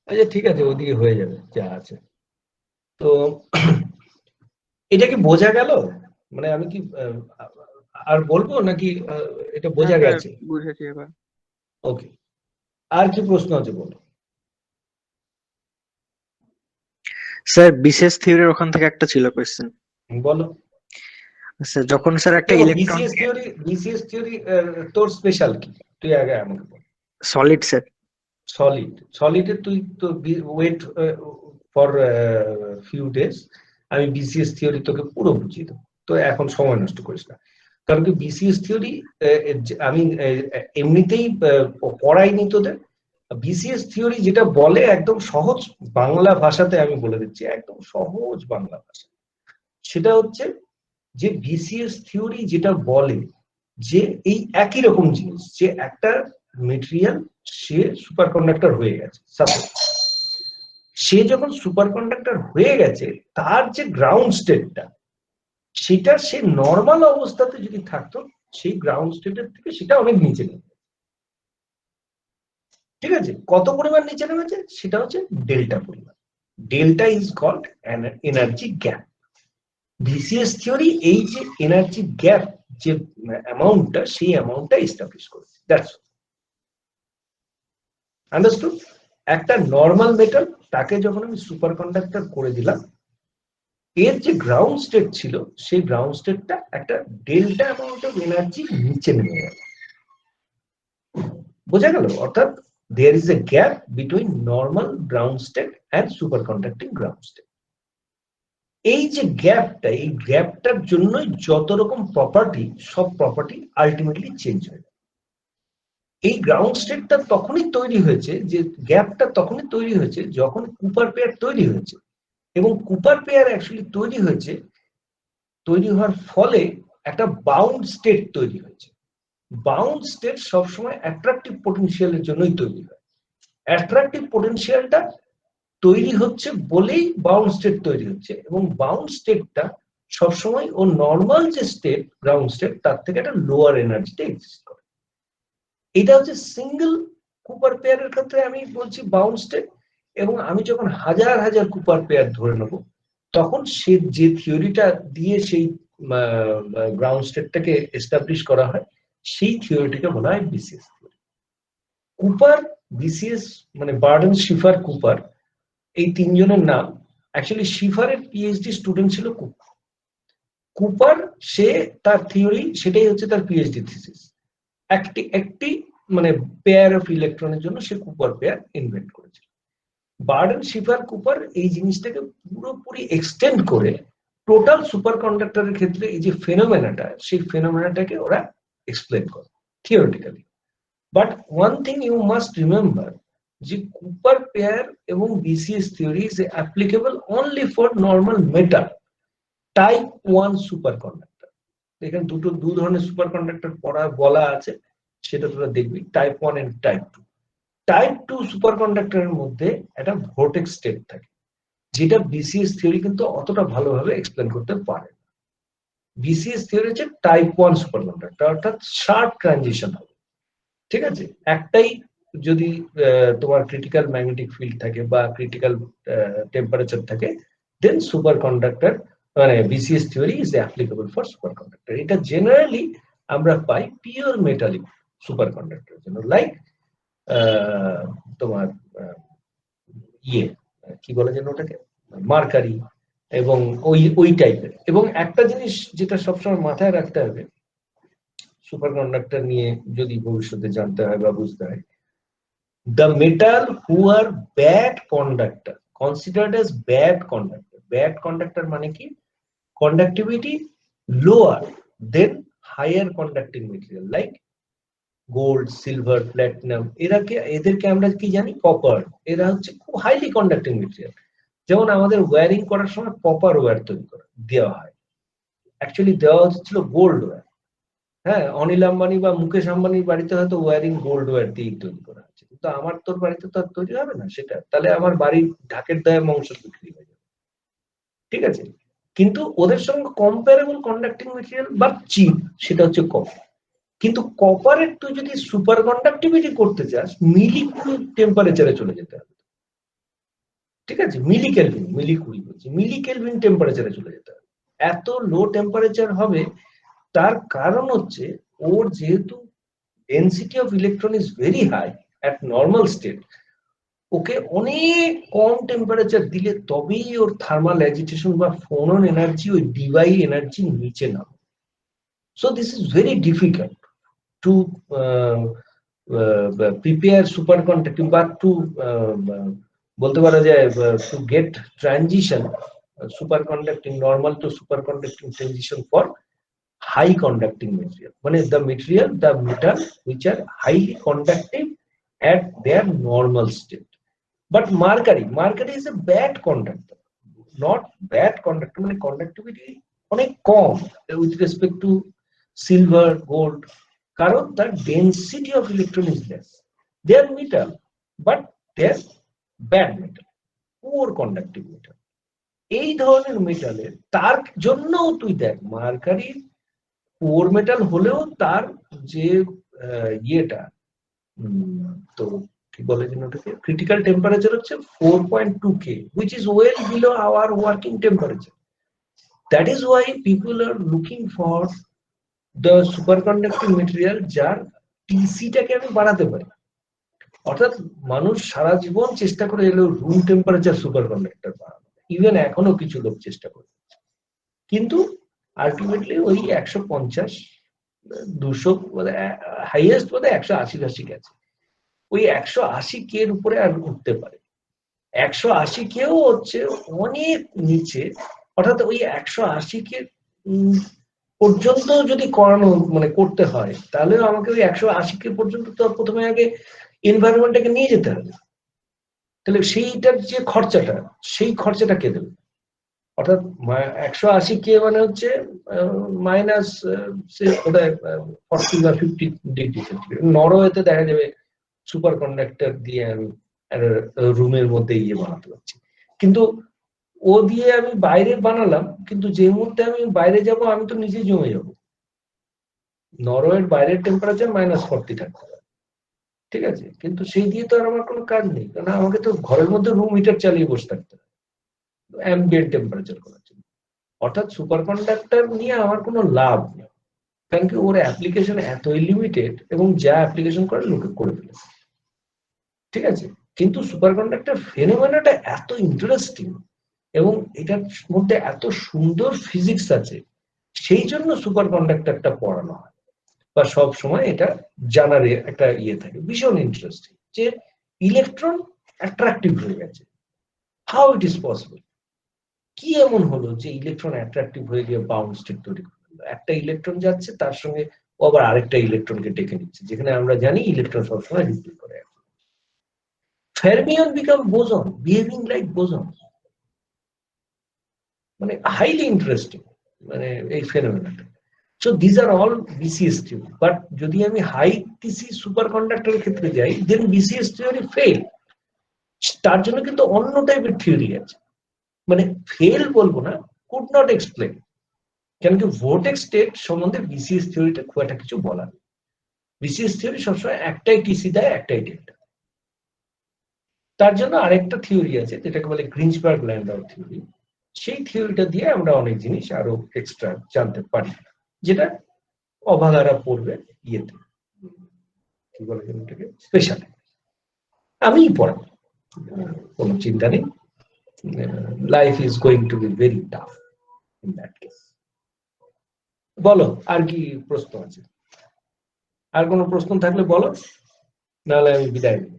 আচ্ছা ঠিক আছে, ওদিকে হয়ে যাবে যা আছে। তো এটা কি বোঝা গেল? মানে আমি কি আর বলবো নাকি এটা বোঝা হ্যাঁ, গেছে? বুঝেছি এবার। ওকে, আর কি প্রশ্ন আছে বলো। স্যার বিশেষ থিওরির ওখান থেকে একটা ছিল কোয়েশ্চেন। বলো। স্যার যখন স্যার একটা ইলেকট্রন বিসিএস থিওরি তোর স্পেশাল কি, তুই আগে আমাকে বল। Solid sir. সলিডে তুই তো ওয়েট ফর ফিউ ডেজ, আমি বিসিএস থিওরি তোকে পুরো বুঝিয়ে দেবো, তো এখন সময় নষ্ট করিস না। কারণ কি বিসিএস থিওরি আমি এমনিতেই পড়াইনি তোদের। বিসিএস থিওরি যেটা বলে একদম সহজ বাংলা ভাষাতে আমি বলে দিচ্ছি, একদম সহজ বাংলা ভাষা, সেটা হচ্ছে যে বিসিএস থিওরি যেটা বলে যে এই একই রকম জিনিস, যে একটা মেটেরিয়াল সে সুপার কন্ডাক্টর হয়ে গেছে, সাপোজ সে যখন সুপার কন্ডাক্টর হয়ে গেছে তার যে গ্রাউন্ড স্টেটটা, সেটা সে নর্মাল অবস্থাতে যদি থাকতো সেই গ্রাউন্ড স্টেটের থেকে সেটা অনেক নিচে নেমে, ঠিক আছে? কত পরিমাণ নিচে নেমেছে সেটা হচ্ছে ডেল্টা পরিমাণ। Delta is called energy gap. BCS theory এই যে এনার্জি গ্যাপ যে অ্যামাউন্টটা, সেই অ্যামাউন্টটা এস্টাবলিশ করেছে। That's understood. একটা নর্মাল মেটাল তাকে যখন আমি সুপার কন্ডাক্টর করে দিলাম, এর যে গ্রাউন্ড স্টেট ছিল সেই গ্রাউন্ড স্টেটটা একটা ডেল্টা অ্যামাউন্ট অফ এনার্জি নিচে নেমে গেল। বোঝা গেল? অর্থাৎ there is a gap between normal ground state and superconducting ground state। এই যে গ্যাপটা, এই গ্যাপটার জন্যই যত রকম প্রপার্টি, সব প্রপার্টি আলটিমেটলি চেঞ্জ হয়ে যায়। এই গ্রাউন্ড স্টেটটা তখনই তৈরি হয়েছে, যে গ্যাপটা তখনই তৈরি হয়েছে যখন কুপার পেয়ার তৈরি হয়েছে, এবং কুপার পেয়ার অ্যাকচুয়ালি তৈরি হওয়ার ফলে একটা বাউন্ড স্টেট তৈরি হয়েছে। বাউন্ড স্টেট সবসময় অ্যাট্রাকটিভ পোটেনশিয়ালের জন্যই তৈরি হয়। অ্যাট্রাকটিভ পোটেনশিয়ালটা তৈরি হচ্ছে বলেই বাউন্ড স্টেট তৈরি হচ্ছে, এবং বাউন্ড স্টেটটা সবসময় ও নর্মাল যে স্টেট গ্রাউন্ড স্টেট তার থেকে একটা লোয়ার এনার্জিতে এক্সিস্ট করে। এটা হচ্ছে সিঙ্গেল কুপার পেয়ারের ক্ষেত্রে আমি বলছি বাউন্ড স্টেট, এবং আমি যখন হাজার হাজার কুপার পেয়ার ধরে নেব তখন সে যে থিওরিটা দিয়ে সেই গ্রাউন্ড স্টেটটাকে এস্টাবলিশ করা হয়, সেই থিওরিটিকে বলা হয় বিসিএস থিওরি। কুপার, বিসিএস মানে বার্ডেন, শিফার, কুপার, এই তিনজনের নাম। অ্যাকচুয়ালি শিফারের পিএইচডি স্টুডেন্ট ছিল কুপার, সে তার থিওরি সেটাই হচ্ছে তার পিএইচডি থিসিস। একটি মানে পেয়ার অফ ইলেকট্রনের জন্য সে কুপার পেয়ার ইনভেন্ট করেছিল। বার্ডেন, শিফার, কুপার এই জিনিসটাকে পুরোপুরি এক্সটেন্ড করে টোটাল সুপার কন্ডাক্টরের ক্ষেত্রে এই যে ফেনোমেনাটা, সেই ফেনোমেনাটাকে ওরা এক্সপ্লেন করে theoretically. But one thing you must remember, যে কুপার পেয়ার এবং BCS theory is applicable only for normal metal type 1 super conductor. এখানে দু ধরনের সুপার কন্ডাক্টর বলা আছে, সেটা তোরা দেখবি, টাইপ 1 এন্ড টাইপ 2। টাইপ 2 সুপার কন্ডাক্টরের মধ্যে একটা ভোর্টেক্স স্টেট থাকে, যেটা বিসিএস থিওরি কিন্তু অতটা ভালোভাবে এক্সপ্লেন করতে পারে না। বিসিএস থিওরি হচ্ছে টাইপ 1 সুপার কন্ডাক্টর, অর্থাৎ শার্প ট্রানজিশন হবে, ঠিক আছে? একটাই যদি তোমার ক্রিটিক্যাল ম্যাগনেটিক ফিল্ড থাকে বা ক্রিটিক্যাল টেম্পারেচার থাকে, দেন সুপার কন্ডাক্টর মানে BCS theory is applicable for super conductor. এটা জেনারেলি আমরা পাই পিওর মেটালিক সুপার কন্ডাক্টরের জন্য, লাইক তোমার ইয়ে কি বলে যেন ওটাকে, মার্কারি, এবং ওই টাইপের। এবং একটা জিনিস যেটা সবসময় মাথায় রাখতে হবে সুপার কন্ডাক্টর নিয়ে যদি ভবিষ্যতে জানতে হয় বা বুঝতে হয়, the metal who are bad conductor considered as bad conductor মানে কি, conductivity lower than higher conducting material like gold, silver, platinum, এদেরকে আমরা কি জানি, কপার। এরা হচ্ছে খুব হাইলি কন্ডাক্টিং মেটেরিয়াল। যেমন আমাদের ওয়্যারিং করার সময় কপার ওয়্যার তৈরি করা দেওয়া হয়, অ্যাকচুয়ালি দেওয়া হচ্ছিল গোল্ড ওয়্যার। হ্যাঁ, অনিল আম্বানি বা মুকেশ আম্বানির বাড়িতে হয়তো ওয়্যারিং গোল্ড ওয়্যার দিয়েই তৈরি করা হচ্ছে, কিন্তু আমার তোর বাড়িতে তো আর তৈরি হবে না সেটা, তাহলে আমার বাড়ির ঢাকের দায়ে মাংস বিক্রি হয়ে যাবে, ঠিক আছে। কিন্তু ওদের সঙ্গে কম্পারেবল কন্ডাক্টিং মেটেরিয়াল বা চিপ সেটা হচ্ছে কপার। কিন্তু কপারের তুই যদি সুপার কন্ডাক্টিভিটি করতে চাস মিলি কুড়ি টেম্পারেচারে চলে যেতে হবে, ঠিক আছে। মিলি কেলভিন টেম্পারেচারে চলে যেতে হবে। এত লো টেম্পারেচার হবে, তার কারণ হচ্ছে ওর যেহেতু density of electron is very high at normal state, okay অনেক কম টেম্পারেচার দিলে তবেই ওর থার্মাল অ্যাজিটেশন বা ফোনন এনার্জি ওই ডিভাই এনার্জি নিচে নামে। So this is very difficult to prepare superconducting বা টু বলতে পারা যায় to get transition superconducting normal to super conducting transition for high conducting material, মানে the metal which are highly conductive at their normal state. But mercury is a bad conductor, not bad conductor, মানে conductivity অনেক কম with respect to silver, gold, কারণ তার density of electron is less. They are metal, but they are bad metal, poor conductive metal. এই ধরনের মেটালের তার জন্যও তুই দেখ মার্কারি পোর মেটাল হলেও তার যে ইয়েটা তো কি বলে যেন ওটাকে, ক্রিটিক্যাল টেম্পারেচার হচ্ছে 4.2 K, which is well below our working temperature. That is why people are looking for the superconducting material যার টিসিটাকে আমি বাড়াতে পারি। অর্থাৎ মানুষ সারা জীবন চেষ্টা করে এলো রুম টেম্পারেচার সুপার কন্ডাক্টর বানানো, ইভেন এখনো কিছু লোক চেষ্টা করে, কিন্তু আলটিমেটলি ওই 150 200 হাইয়েস্ট বোধ হয় 180 গেছে, ওই 180 কে এর উপরে আর উঠতে পারে। 180 কেও হচ্ছে অনেক নিচে, অর্থাৎ ওই 180 কে পর্যন্ত যদি করানো মানে করতে হয়, তাহলে আমাকে ওই 180 কে পর্যন্ত তো প্রথমে আগে এনভায়রনমেন্টটাকে নিয়ে যেতে হবে। তাহলে সেইটার যে খরচাটা, সেই খরচাটা কে দেবে? অর্থাৎ 180 কে মানে হচ্ছে মাইনাস 40 বা 50 ডিগ্রি সেন্টিগ্রেড। নরওয়েতে দেখা যাবে সুপার কন্ডাক্টর দিয়ে আমি রুমের মধ্যে ইয়ে বানাতে পারছি, কিন্তু ও দিয়ে আমি বাইরে বানালাম, কিন্তু যে মুহূর্তে আমি বাইরে যাব আমি তো নিজে জমে যাব। নরওয়ের বাইরের টেম্পারেচার -40 থাকতে পারে, ঠিক আছে, কিন্তু সেই দিয়ে তো আর আমার কোনো কাজ নেই, কারণ আমাকে তো ঘরের মধ্যে রুম হিটার চালিয়ে বসে থাকতে হবে অ্যাম্বিয়েন্ট টেম্পারেচার করার জন্য। অর্থাৎ সুপার কন্ডাক্টর নিয়ে আমার কোনো লাভ নেই, কারণ কি ওর অ্যাপ্লিকেশন এত লিমিটেড এবং যা অ্যাপ্লিকেশন করে লোকে করে ফেলেছে, ঠিক আছে। কিন্তু সুপার কন্ডাক্টর ফেনোমেনাটা এত ইন্টারেস্টিং এবং এটার মধ্যে এত সুন্দর ফিজিক্স আছে, সেই জন্য সুপার কন্ডাক্টরটা পড়ানো হয় বা সব সময় এটা জানার একটা ইয়ে থাকে, ভীষণ ইন্টারেস্টিং যে ইলেকট্রন অ্যাট্রাকটিভ হয়ে গেছে, হাউ ইট ইজ পসিবল, কি এমন হলো যে ইলেকট্রন অ্যাট্রাকটিভ হয়ে গিয়ে বাউন্ড স্টেট তৈরি করলো। একটা ইলেকট্রন যাচ্ছে, তার সঙ্গে ও আবার আরেকটা ইলেকট্রনকে ডেকে নিচ্ছে, যেখানে আমরা জানি ইলেকট্রন সবসময় রিপিল করে। Fermion become boson, behaving like boson, মানে হাইলি ইন্টারেস্টিং মানে এই ফেনোমেনাটা। So this are all BCS theory, but যদি আমি হাই টিসি সুপার কন্ডাক্টরের ক্ষেত্রে যাই, দেন বিসিএস থিওরি ফেল। তার জন্য কিন্তু অন্য টাইপের থিওরি আছে, মানে ফেল বলবো না, কুড নট এক্সপ্লেন, কেন কি ভোর্টেক্স স্টেট সম্বন্ধে বিসিএস থিওরিটা খুব একটা কিছু বলার। বিসিএস থিওরি সবসময় একটাই টিসি দেয়, একটাই ডেল্টা। তার জন্য আরেকটা থিওরি আছে যেটাকে বলে গ্রিনসবার্গ-ল্যান্ডাউ থিওরি, সেই থিওরিটা দিয়ে আমরা অনেক জিনিস আরো এক্সট্রা জানতে পারি, যেটা অভাগারা পড়বে ইয়েতে, কি বলে এটাকে, স্পেশাল। আমিই পড়াবো, কোনো চিন্তা নেই। Life is going to be very tough in that case. বলো আর কি প্রশ্ন আছে? আর কোনো প্রশ্ন থাকলে বলো, নাহলে আমি বিদায় নিই।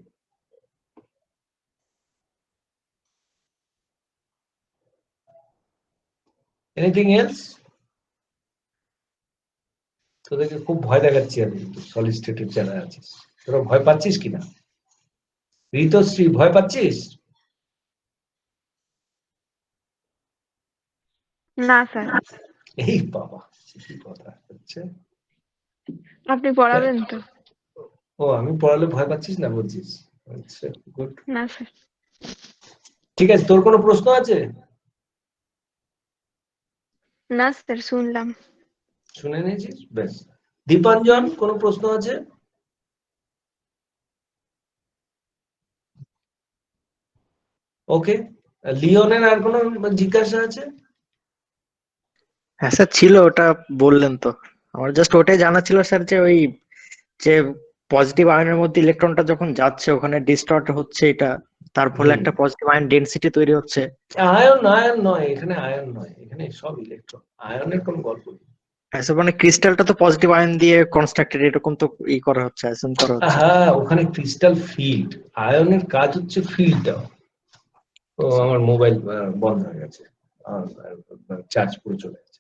Anything else? তোদেরকে খুব ভয় দেখাচ্ছি আমি, সলিড স্টেটের যারা আছিস তোরা ভয় পাচ্ছিস কিনা? ঋতশ্রী ভয় পাচ্ছিস? না স্যার, এই বাবা, কি কথা হচ্ছে। আপনি পড়াবেন তো? ও, আমি পড়ালে ভয় পাচ্ছিস না বলছিস? আচ্ছা, গুড। না স্যার। ঠিক আছে, তোর কোনো প্রশ্ন আছে? না স্যার, শুনলাম। শুনে নিয়েছিস, বেশ। দীপাঞ্জন, কোনো প্রশ্ন আছে? ওকে, লিওনের আর কোনো জিজ্ঞাসা আছে? হ্যাঁ স্যার ছিল, ওটা বললেন তো। আমার জাস্ট ওটাই জানা ছিল স্যার, যে ওই যে পজিটিভ আয়নের মধ্যে ইলেকট্রনটা যখন যাচ্ছে ওখানে ডিস্টর্ট হচ্ছে, এটা তার ফলে একটা পজিটিভ আয়ন ডেনসিটি তৈরি হচ্ছে। আয়ন আয়ন নয়, এখানে আয়ন নয়, এখানে সব ইলেকট্রন। আয়নের কোন গল্প নেই। আচ্ছা, মানে ক্রিস্টালটা তো পজিটিভ আয়ন দিয়ে কনস্ট্রাক্টেড, এরকম তো ই করা হচ্ছে, অ্যাসিউম করা হচ্ছে। হ্যাঁ, ওখানে ক্রিস্টাল ফিল্ড। আয়নের কাজ হচ্ছে ফিল্ড দেওয়া। তো আমার মোবাইল বন্ধ হয়ে গেছে, চার্জ পুরো চলে গেছে।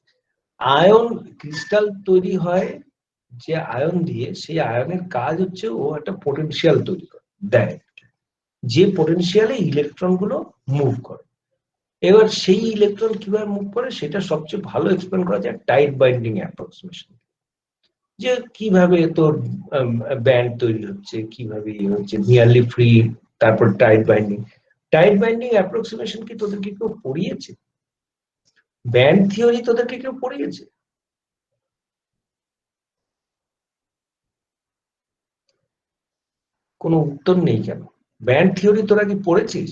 আয়ন ক্রিস্টাল তৈরি হয় যে আয়ন দিয়ে, সেই আয়নের কাজ হচ্ছে ও একটা পোটেনশিয়াল তৈরি করে দেয়, যে পোটেনশিয়ালে ইলেকট্রন গুলো মুভ করে। এবার সেই ইলেকট্রন কিভাবে মুভ করে সেটা সবচেয়ে ভালো এক্সপ্লেন করা যায় টাইট বাইন্ডিং অ্যাপ্রক্সিমেশন, যে কিভাবে তোর ব্যান্ড তৈরি হচ্ছে, কিভাবে হচ্ছে নিয়ারলি ফ্রি, তারপর tight binding. Tight binding approximation কি তোদেরকে কেউ পড়িয়েছে? ব্যান্ড থিওরি তোদেরকে কেউ পড়িয়েছে? কোনো উত্তর নেই কেন? ব্যান্ড থিওরি তোরা কি পড়েছিস?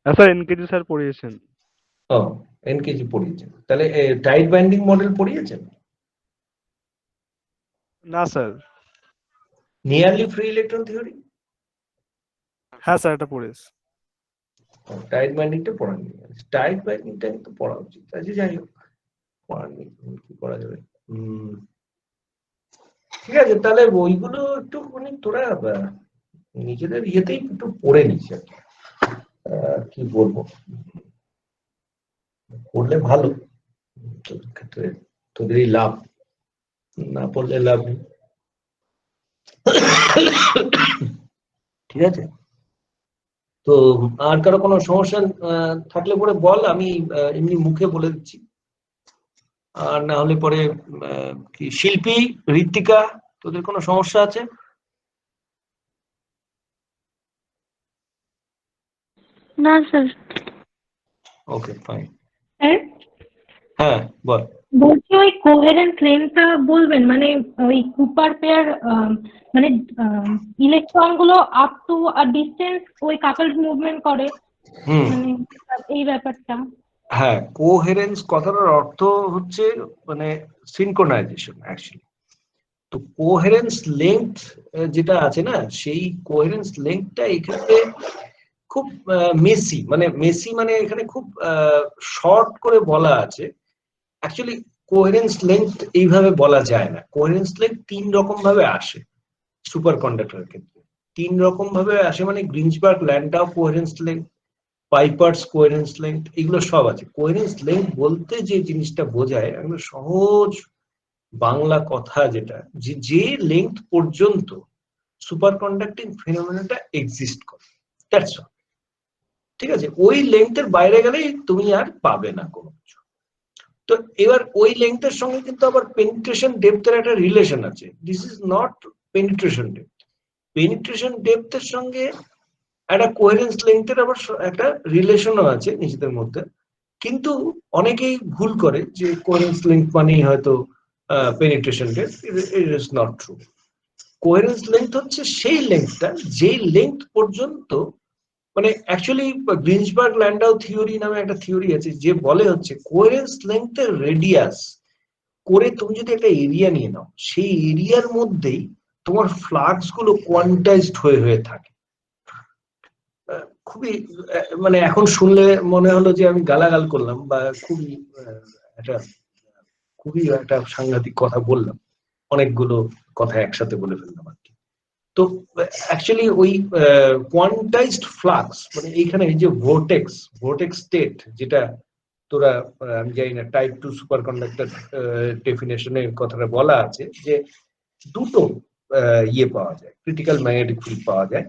Sir এনকেজি sir পড়িয়েছেন। ও, এনকেজি পড়িয়েছেন, তাহলে টাইট বাইন্ডিং মডেল পড়িয়েছেন? না sir. Nearly free electron theory? হ্যাঁ স্যার, এটা পড়েছি। টাইট বাইন্ডিংটা পড়াননি। টাইট বাইন্ডিংটা কিন্তু পড়া উচিত। আচ্ছা, যাই হোক, পড়াননি, কি করা যাবে। ঠিক আছে, তাহলে ওইগুলো একটু মানে তোরা নিজেদের ইয়েতেই একটু পড়ে নিস আর কি। কি বলবো, পড়লে ভালো, তোদের ক্ষেত্রে তোদেরই লাভ, না পড়লে লাভ নেই। ঠিক আছে, তো আর কারো কোনো সমস্যা থাকলে পরে বল, আমি এমনি মুখে বলে দিচ্ছি। আর না হলে পরে কি শিল্পী, ঋত্বিকা, তোদের কোনো সমস্যা আছে? না স্যার। ওকে, ফাইন। স্যার হ্যাঁ, বল। বলছি ওই কোহেরেন্ট লেন্থটা বলবেন, মানে ওই কুপার পেয়ার, মানে ইলেকট্রন গুলো আপ টু আ ডিস্টেন্স ওই কাপলড মুভমেন্ট করে, মানে এই ব্যাপারটা। হ্যাঁ, কোহেরেন্স কথাটার অর্থ হচ্ছে মানে সিনক্রোনাইজেশন অ্যাকচুয়ালি। তো কোহেরেন্স লেংথ যেটা আছে না, সেই কোহেরেন্স লেংথটা এখানে খুব মেসি, মানে এখানে খুব শর্ট করে বলা আছে। অ্যাকচুয়ালি কোহেরেন্স লেংথ এইভাবে বলা যায় না। কোহেরেন্স লেংথ তিন রকম ভাবে আসে সুপার কন্ডাক্টরের ক্ষেত্রে। তিন রকম ভাবে আসে, মানে গ্রিনসবার্গ ল্যান্ডাউ coherence length, pipers coherence length, এগুলো সব আছে। কোহেরেন্স লেংথ বলতে যে জিনিসটা বোঝায়, একদম সহজ বাংলা কথা যেটা, যে লেংথ পর্যন্ত সুপার কন্ডাক্টিং ফিনোমেনাটা এক্সিস্ট করে, দ্যাটস অল। ঠিক আছে, ওই লেংথের বাইরে গেলেই তুমি আর পাবে না কোনো কিছু। তো এবার ওই লেংথের সঙ্গে কিন্তু আবার পেনিট্রেশন ডেপথের একটা রিলেশন আছে। This is not penetration depth. Penetration ডেপথের সঙ্গে একটা কোহেরেন্স লেংথের আবার একটা রিলেশনও আছে নিজেদের মধ্যে। কিন্তু অনেকেই ভুল করে যে কোহেরেন্স লেংথ মানেই হয়তো penetration depth. It is not true. Coherence length হচ্ছে সেই লেংথটা যেই লেংথ পর্যন্ত, মানে অ্যাকচুয়ালি গ্রিনসবার্গ ল্যান্ডাউ থিওরি নামে একটা থিওরি আছে, যে বলে হচ্ছে কোহেরেন্স লেংথের রেডিয়াস করে তুমি যদি একটা এরিয়া নিয়ে নাও, সেই এরিয়ার মধ্যেই তোমার ফ্লাক্স গুলো কোয়ান্টাইজড হয়ে থাকে। খুবই মানে এখন শুনলে মনে হলো যে আমি গালাগাল করলাম বা একটা খুবই একটা সাংঘাতিক কথা বললাম, অনেকগুলো কথা একসাথে বলে ফেললাম আর কি। তো অ্যাকচুয়ালি ওই কোয়ান্টাইজড ফ্লাক্স মানে এইখানে এই যে ভোর্টেক্স স্টেট, যেটা তোরা আমি জানি না টাইপ 2 সুপার কন্ডাক্টর ডেফিনেশনে কথাটা বলা আছে যে দুটো ইয়ে পাওয়া যায়, ক্রিটিক্যাল ম্যাগনেটিক ফিল্ড পাওয়া যায়।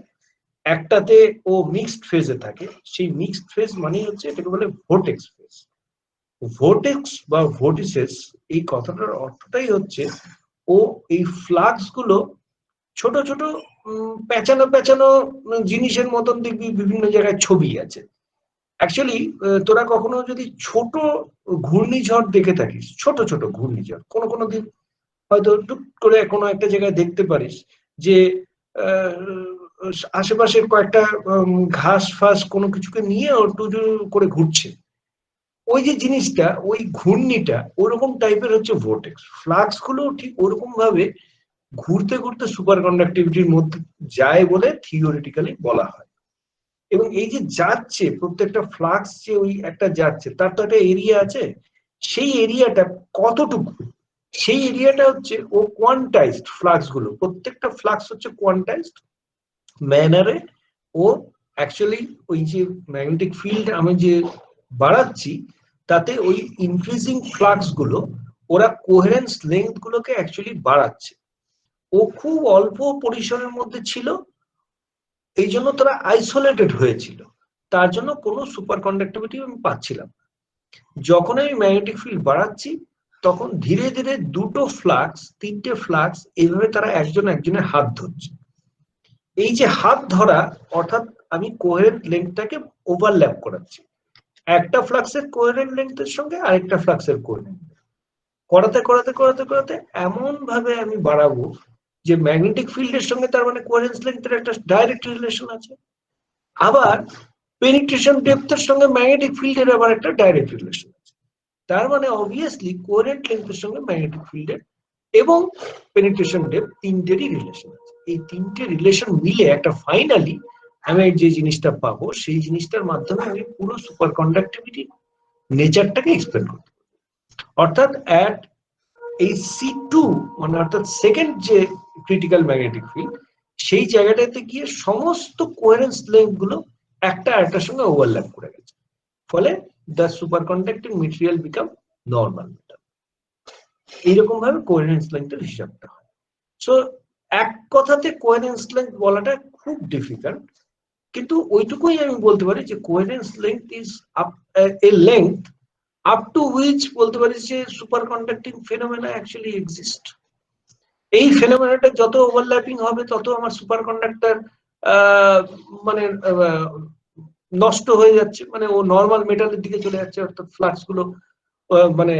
একটাতে ও মিক্সড ফেজে থাকে, সেই মিক্সড ফেজ মানে হচ্ছে এটাকে বলে ভোর্টেক্স ফেজ। ভোর্টেক্স বা ভোর্টিসেস এই কথাটার অর্থটাই হচ্ছে ও এই ফ্লাক্স গুলো ছোট ছোট পেঁচানো পেঁচানো জিনিসের মতন দেখবি বিভিন্ন জায়গায় ছবি আছে। অ্যাকচুয়ালি তোরা কখনো যদি ছোট ঘূর্ণিঝড় দেখে থাকিস, ছোট ছোট ঘূর্ণিঝড় কোনো কোনো দিন হয়তো টুক করে কোনো একটা জায়গায় দেখতে পারিস যে আশেপাশের কয়েকটা ঘাস ফাস কোনো কিছুকে নিয়ে ও টুজু করে ঘুরছে, ওই যে জিনিসটা ওই ঘূর্ণিটা ওরকম টাইপের হচ্ছে ভোর্টেক্স। ফ্লাক্স গুলো ঠিক ওরকম ভাবে ঘুরতে ঘুরতে সুপার কন্ডাক্টিভিটির মধ্যে যায় বলে থিওরিটিক্যালি বলা হয়। এবং এই যে যাচ্ছে প্রত্যেকটা ফ্লাক্স যে ওই একটা যাচ্ছে তার তো একটা এরিয়া আছে, সেই এরিয়াটা কতটুকু, সেই এরিয়াটা হচ্ছে ও কোয়ান্টাইজড ফ্লাক্স গুলো, প্রত্যেকটা ফ্লাক্স হচ্ছে কোয়ান্টাইজড ম্যানারে। ও অ্যাকচুয়ালি ওই যে ম্যাগনেটিক ফিল্ড আমি যে বাড়াচ্ছি তাতে ওই ইনক্রিজিং ফ্লাক্স গুলো ওরা কোহেরেন্স লেন্থ গুলোকে অ্যাকচুয়ালি বাড়াচ্ছে। ও খুব অল্প পরিসরের মধ্যে ছিল, এই জন্য তারা আইসোলেটেড হয়েছিল, তার জন্য কোনো সুপার কন্ডাক্টিভিটি আমি পাচ্ছিলাম। যখন আমি ম্যাগনেটিক ফিল্ড বাড়াচ্ছি তখন ধীরে ধীরে দুটো ফ্লাক্স তিনটে ফ্লাক্স এইভাবে তারা একজন একজনের হাত ধরছে। এই যে হাত ধরা অর্থাৎ আমি কোহেরেন্ট লেন্থটাকে ওভারল্যাপ করাচ্ছি, একটা ফ্লাক্সের কোহেরেন্ট লেন্থের সঙ্গে আরেকটা ফ্লাক্সের কোহেরেন্ট করাতে করাতে করাতে করাতে এমন ভাবে আমি বাড়াবো যে ম্যাগনেটিক ফিল্ডের সঙ্গে তার মানে কোহেরেন্স লেন্থের একটা ডাইরেক্ট রিলেশন আছে, আবার পেনিট্রেশন ডেপথের সঙ্গে ম্যাগনেটিক ফিল্ডের আবার একটা ডাইরেক্ট রিলেশন আছে। তার মানে অবভিয়াসলি কোহেরেন্ট লেন্থের সঙ্গে ম্যাগনেটিক ফিল্ডের এবং পেনিট্রেশন ডেপথ তিনটেরই রিলেশন আছে। এই তিনটে রিলেশন মিলে একটা ফাইনালি আমি যে জিনিসটা পাবো সেই জিনিসটার মাধ্যমে আমি পুরো সুপার কন্ডাক্টিভিটি নেচারটাকে এক্সপ্লেন করতে পারবো। অর্থাৎ অ্যাট এই C2 মানে অর্থাৎ সেকেন্ড যে ক্রিটিক্যাল ম্যাগনেটিক ফিল্ড সেই জায়গাটাতে গিয়ে সমস্ত কোহেরেন্স লেন্থ গুলো একটা আরেকটার সঙ্গে ওভারল্যাপ করে গেছে, ফলে the superconducting material become normal metal. এইরকম ভাবে কোহেরেন্স লেন্থের হিসাবটা হয়। সো এক কথাতে কোহেরেন্স লেন্থ বলাটা খুব ডিফিকাল্ট, কিন্তু ওইটুকুই আমি বলতে পারি যে coherence length is a length up to which বলতে পারি যে super conducting phenomena actually exist. এই ফেনোমেনাটা যত ওভারল্যাপিং হবে তত আমার সুপার কন্ডাক্টর মানে নষ্ট হয়ে যাচ্ছে, মানে ও নর্মাল মেটালের দিকে চলে যাচ্ছে, অর্থাৎ ফ্লাক্স গুলো মানে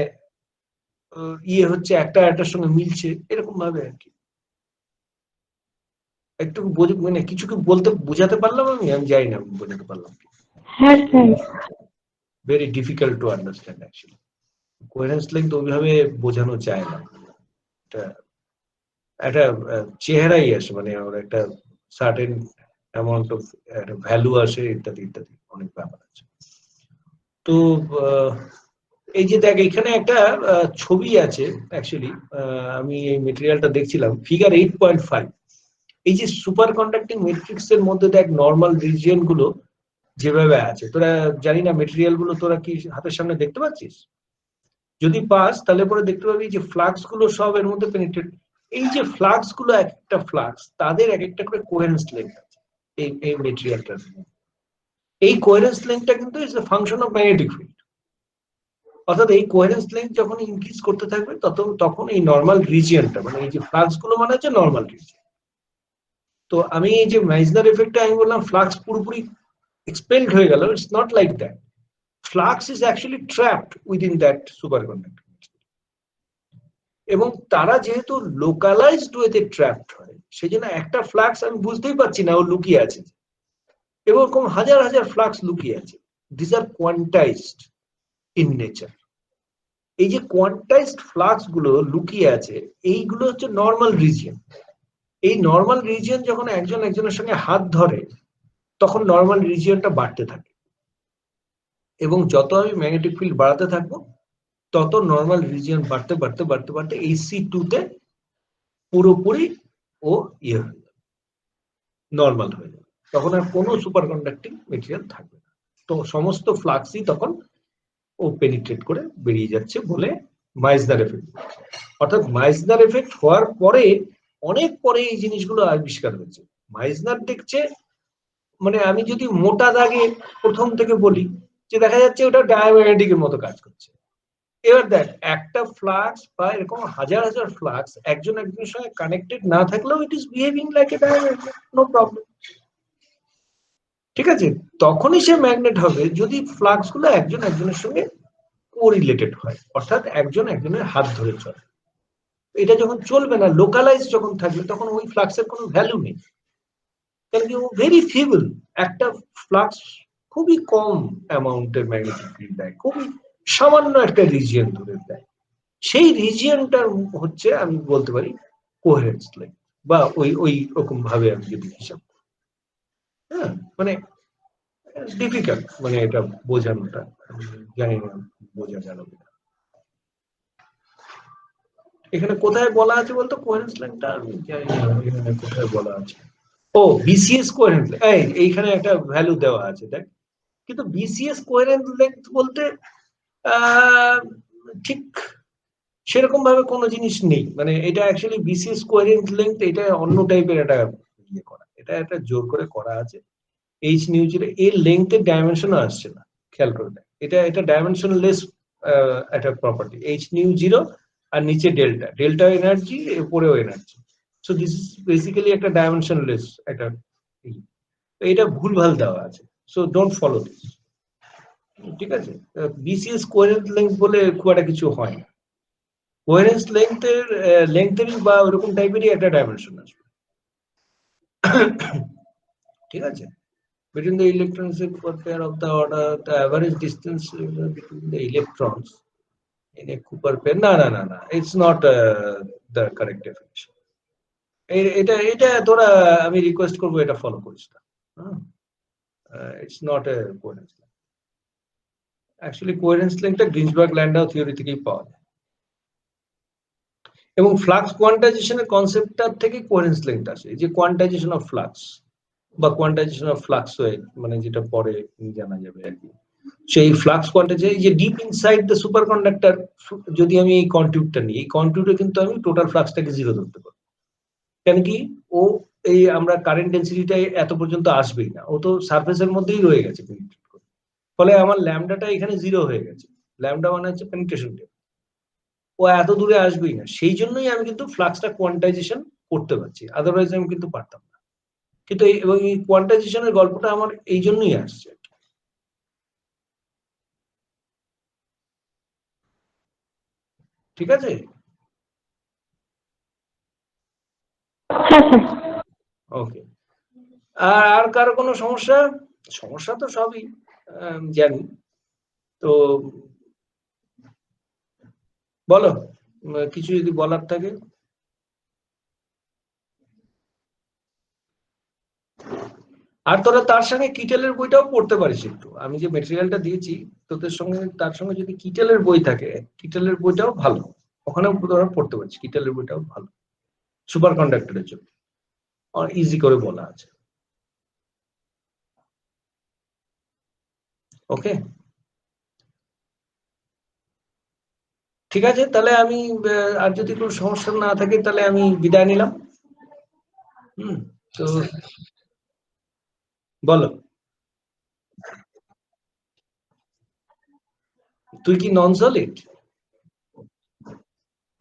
ইয়ে হচ্ছে একটা একটার সঙ্গে মিলছে এরকম ভাবে আর কি। একটু মানে কিছু কি বলতে বোঝাতে পারলাম আমি জানি না বোঝাতে পারলাম কি। হ্যাঁ sir. Very difficult to understand actually. Coherence length ওইভাবে বোঝানো যায় না, এটা একটা চেহারাই আসে, মানে ওর একটা সার্টেন অ্যামাউন্ট অফ ভ্যালু আসে ইত্যাদি ইত্যাদি অনেক ব্যাপার আছে। তো এই যে দেখ এখানে একটা ছবি আছে অ্যাকচুয়ালি, আমি এই মেটেরিয়ালটা দেখছিলাম ফিগার 8.5। এই যে সুপার কন্ডাক্টিং ম্যাট্রিক্স এর মধ্যে দেখ নর্মাল রিজিয়ন গুলো যেভাবে আছে, তোরা জানি না মেটেরিয়াল গুলো তোরা কি হাতের সামনে দেখতে পাচ্ছিস? যদি পাস তাহলে পরে দেখতে পাবি যে ফ্লাক্স গুলো সব এর মধ্যে পেনিট্রেট। এই যে ফ্লাক্স গুলো একটা ফ্লাক্স তাদের এক একটা করে কোহেরেন্স লেন্থ আছে এই মেটেরিয়ালটার। এই কোহেরেন্স লেন্থটা কিন্তু is a function of magnetic field. অর্থাৎ এই কোহেরেন্স লেন্থ যখন ইনক্রিজ করতে থাকবে তখন এই নর্মাল রিজিয়নটা মানে এই যে ফ্লাক্স গুলো মানে হচ্ছে নর্মাল রিজিয়ন। তো আমি এই যে মেজনার এফেক্টটা আমি বললাম ফ্লাক্স পুরোপুরি এক্সপেলড হয়ে গেল, it's not like that. Flux is actually trapped within that super conductor. এবং তারা যেহেতু লোকালাইজড ওয়েতে ট্র্যাপড হয় সেজন্য একটা ফ্লাক্স আমি বুঝতেই পারছি না ও লুকিয়ে আছে, এরকম হাজার হাজার ফ্লাক্স লুকিয়ে আছে। This are quantized in nature. এই যে কোয়ান্টাইজড ফ্লাক্স গুলো লুকিয়ে আছে এইগুলো হচ্ছে নর্মাল রিজিয়ন। এই নর্মাল রিজিয়ন যখন একজন একজনের সঙ্গে হাত ধরে তখন নর্মাল রিজিয়নটা বাড়তে থাকে, এবং যত আমি ম্যাগনেটিক ফিল্ড বাড়াতে থাকবো তত নর্মাল রিজিয়ন বাড়তে বাড়তে বাড়তে বাড়তে এই C2 তে পুরোপুরি ও ইয়ে হয়ে যাবে, নর্মাল হয়ে যাবে। তখন আর কোনো সুপার কন্ডাক্টিং মেটেরিয়াল থাকবে না। তো সমস্ত ফ্লাক্সই তখন ও পেনিট্রেট করে বেরিয়ে যাচ্ছে বলে মাইজনার এফেক্ট। অর্থাৎ মাইজনার এফেক্ট হওয়ার পরে অনেক পরে এই জিনিসগুলো আবিষ্কার হয়েছে। মাইজনার দেখছে, মানে আমি যদি মোটা দাগে প্রথম থেকে বলি যে দেখা যাচ্ছে ওটা ডায়াম্যাগনেটিকের মতো কাজ করছে। এবার দেখ, একটা ফ্লাক্স বা এরকম হাজার হাজার ফ্লাক্স একজন একজনের সঙ্গে কানেক্টেড না থাকলেও it is behaving like a diamagnet, no problem. ঠিক আছে, তখনই সে ম্যাগনেট হবে যদি ফ্লাক্স গুলো একজন একজনের সঙ্গে কোরিলেটেড হয়, অর্থাৎ একজন একজনের হাত ধরে চলে। এটা যখন চলবে না, লোকালাইজ যখন থাকবে, তখন ওই ফ্লাক্সের কোনো ভ্যালু নেই, কারণ কি ও ভেরি ফিবল। একটা ফ্লাক্স খুবই কম অ্যামাউন্টের ম্যাগনেটিক ফিল্ড দেয়, খুবই সামান্য একটা রিজিয়ন ধরে দেয়। সেই রিজিয়নটার হচ্ছে আমি বলতে পারি কোহেরেন্স লেন্থ, বা ওই রকম ভাবে আমি যদি হিসাব করি। হ্যাঁ, মানে ডিফিকাল্ট, মানে এটা বোঝানোটা, জানি না বোঝা গেল কিনা। এখানে কোথায় বলা আছে বলতো কোহেরেন্স লেন্থটা? আমি জানি না এখানে কোথায় বলা আছে। ও, বিসিএস কোহেরেন্স, এইখানে একটা ভ্যালু দেওয়া আছে দেখ। কিন্তু বিসিএস কোহেরেন্স লেন্থ বলতে ঠিক সেরকম ভাবে কোনো জিনিস নেই। মানে এটা অ্যাকচুয়ালি বিসিএস কোহেরেন্স লেন্থ, এটা অন্য টাইপের একটা ইয়ে করা, এটা একটা জোর করে করা আছে। এইচ নিউ জিরো এর লেন্থের ডাইমেনশনও আসছে না, খেয়াল করে দেখ। এটা ডাইমেনশনলেস একটা প্রপার্টি, এইচ নিউ জিরো আর নিচে ডেল্টা, ডেল্টা এনার্জি, উপরেও energy. So this is basically একটা ডাইমেনশনলেস একটা, এটা ভুলভাল দেওয়া আছে। So don't follow this. ঠিক আছে, বিসিএস কোহেরেন্স লেন্থ বলে খুব একটা কিছু হয় না। কোহেরেন্স লেন্থেরই বা ওরকম টাইপেরই একটা ডাইমেনশন আসবে। ঠিক আছে, between the electrons per pair of the order, the average distance between the electrons in a Cooper pair. No, it's not the correct definition. এটা তোরা আমি রিকোয়েস্ট করবো এটা ফলো করিস না। It's not a coherence length. Actually coherence lengthটা গ্রিনসবার্গ-ল্যান্ডাউ থিওরি থেকেই পাওয়া যায়, এবং ফ্লাক্স কোয়ান্টাইজেশনের কনসেপ্টটার থেকে কোহেরেন্স লেন্থ আসে। যে কোয়ান্টাইজেশন অফ ফ্লাক্স বা কোয়ান্টাইজেশন অফ ফ্লাক্সওয়েড, মানে যেটা পরে জানা যাবে আর কি। সেই ফ্লাক্স কোয়ান্টাইজেশন, যে deep inside the super conductor, যদি আমি এই কন্ট্যুরটা নিই, এই কন্ট্যুরে কিন্তু আমি টোটাল ফ্লাক্সটাকে জিরো ধরতে পারি। কেন কি, ও এই আমরা কারেন্ট ডেন্সিটিটা এত পর্যন্ত আসবেই না, ও তো সারফেসের মধ্যেই রয়ে গেছে পেনিট্রেট করে। ফলে আমার ল্যামডাটা এখানে জিরো হয়ে গেছে। ল্যামডা মানে হচ্ছে পেনিট্রেশন ডেপথ, ও এত দূরে আসবেই না। সেই জন্যই আমি কিন্তু ফ্লাক্সটা কোয়ান্টাইজেশন করতে পারছি, আদারওয়াইজ আমি কিন্তু পারতাম না। কিন্তু এবং এই কোয়ান্টাইজেশনের গল্পটা আমার এই জন্যই আসছে। ঠিক আছে, হ্যাঁ স্যার। ওকে। আর কারো কোনো সমস্যা? সমস্যা তো সবই জানি, তো বলো কিছু যদি বলার থাকে। আর তোরা তার সঙ্গে কিটেলের বইটাও পড়তে পারিস একটু। আমি যে মেটেরিয়ালটা দিয়েছি তোদের সঙ্গে, তার সঙ্গে যদি কিটেলের বই থাকে, কিটেলের বইটাও ভালো, ওখানেও তোরা পড়তে পারিস। কিটেলের বইটাও ভালো সুপার কন্ডাক্টরের জন্য, ইজি করে বলা আছে। ওকে, ঠিক আছে, তাহলে আমি আর যদি কোনো সমস্যা না থাকে তাহলে আমি বিদায় নিলাম। তো বলো, তুই কি নন সলিড?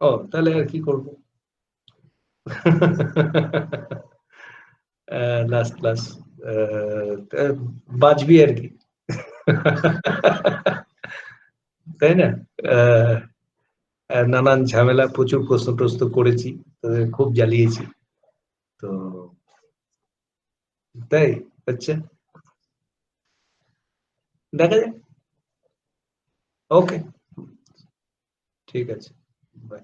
ও, তাহলে আর কি করবো, লাস্ট ক্লাস বাঁচবি আর কি, তাই না? নানান ঝামেলা, প্রচুর প্রশ্ন করেছি, খুব জ্বালিয়েছি, তো তাই হচ্ছে, দেখা যাক। ওকে, ঠিক আছে, বাই।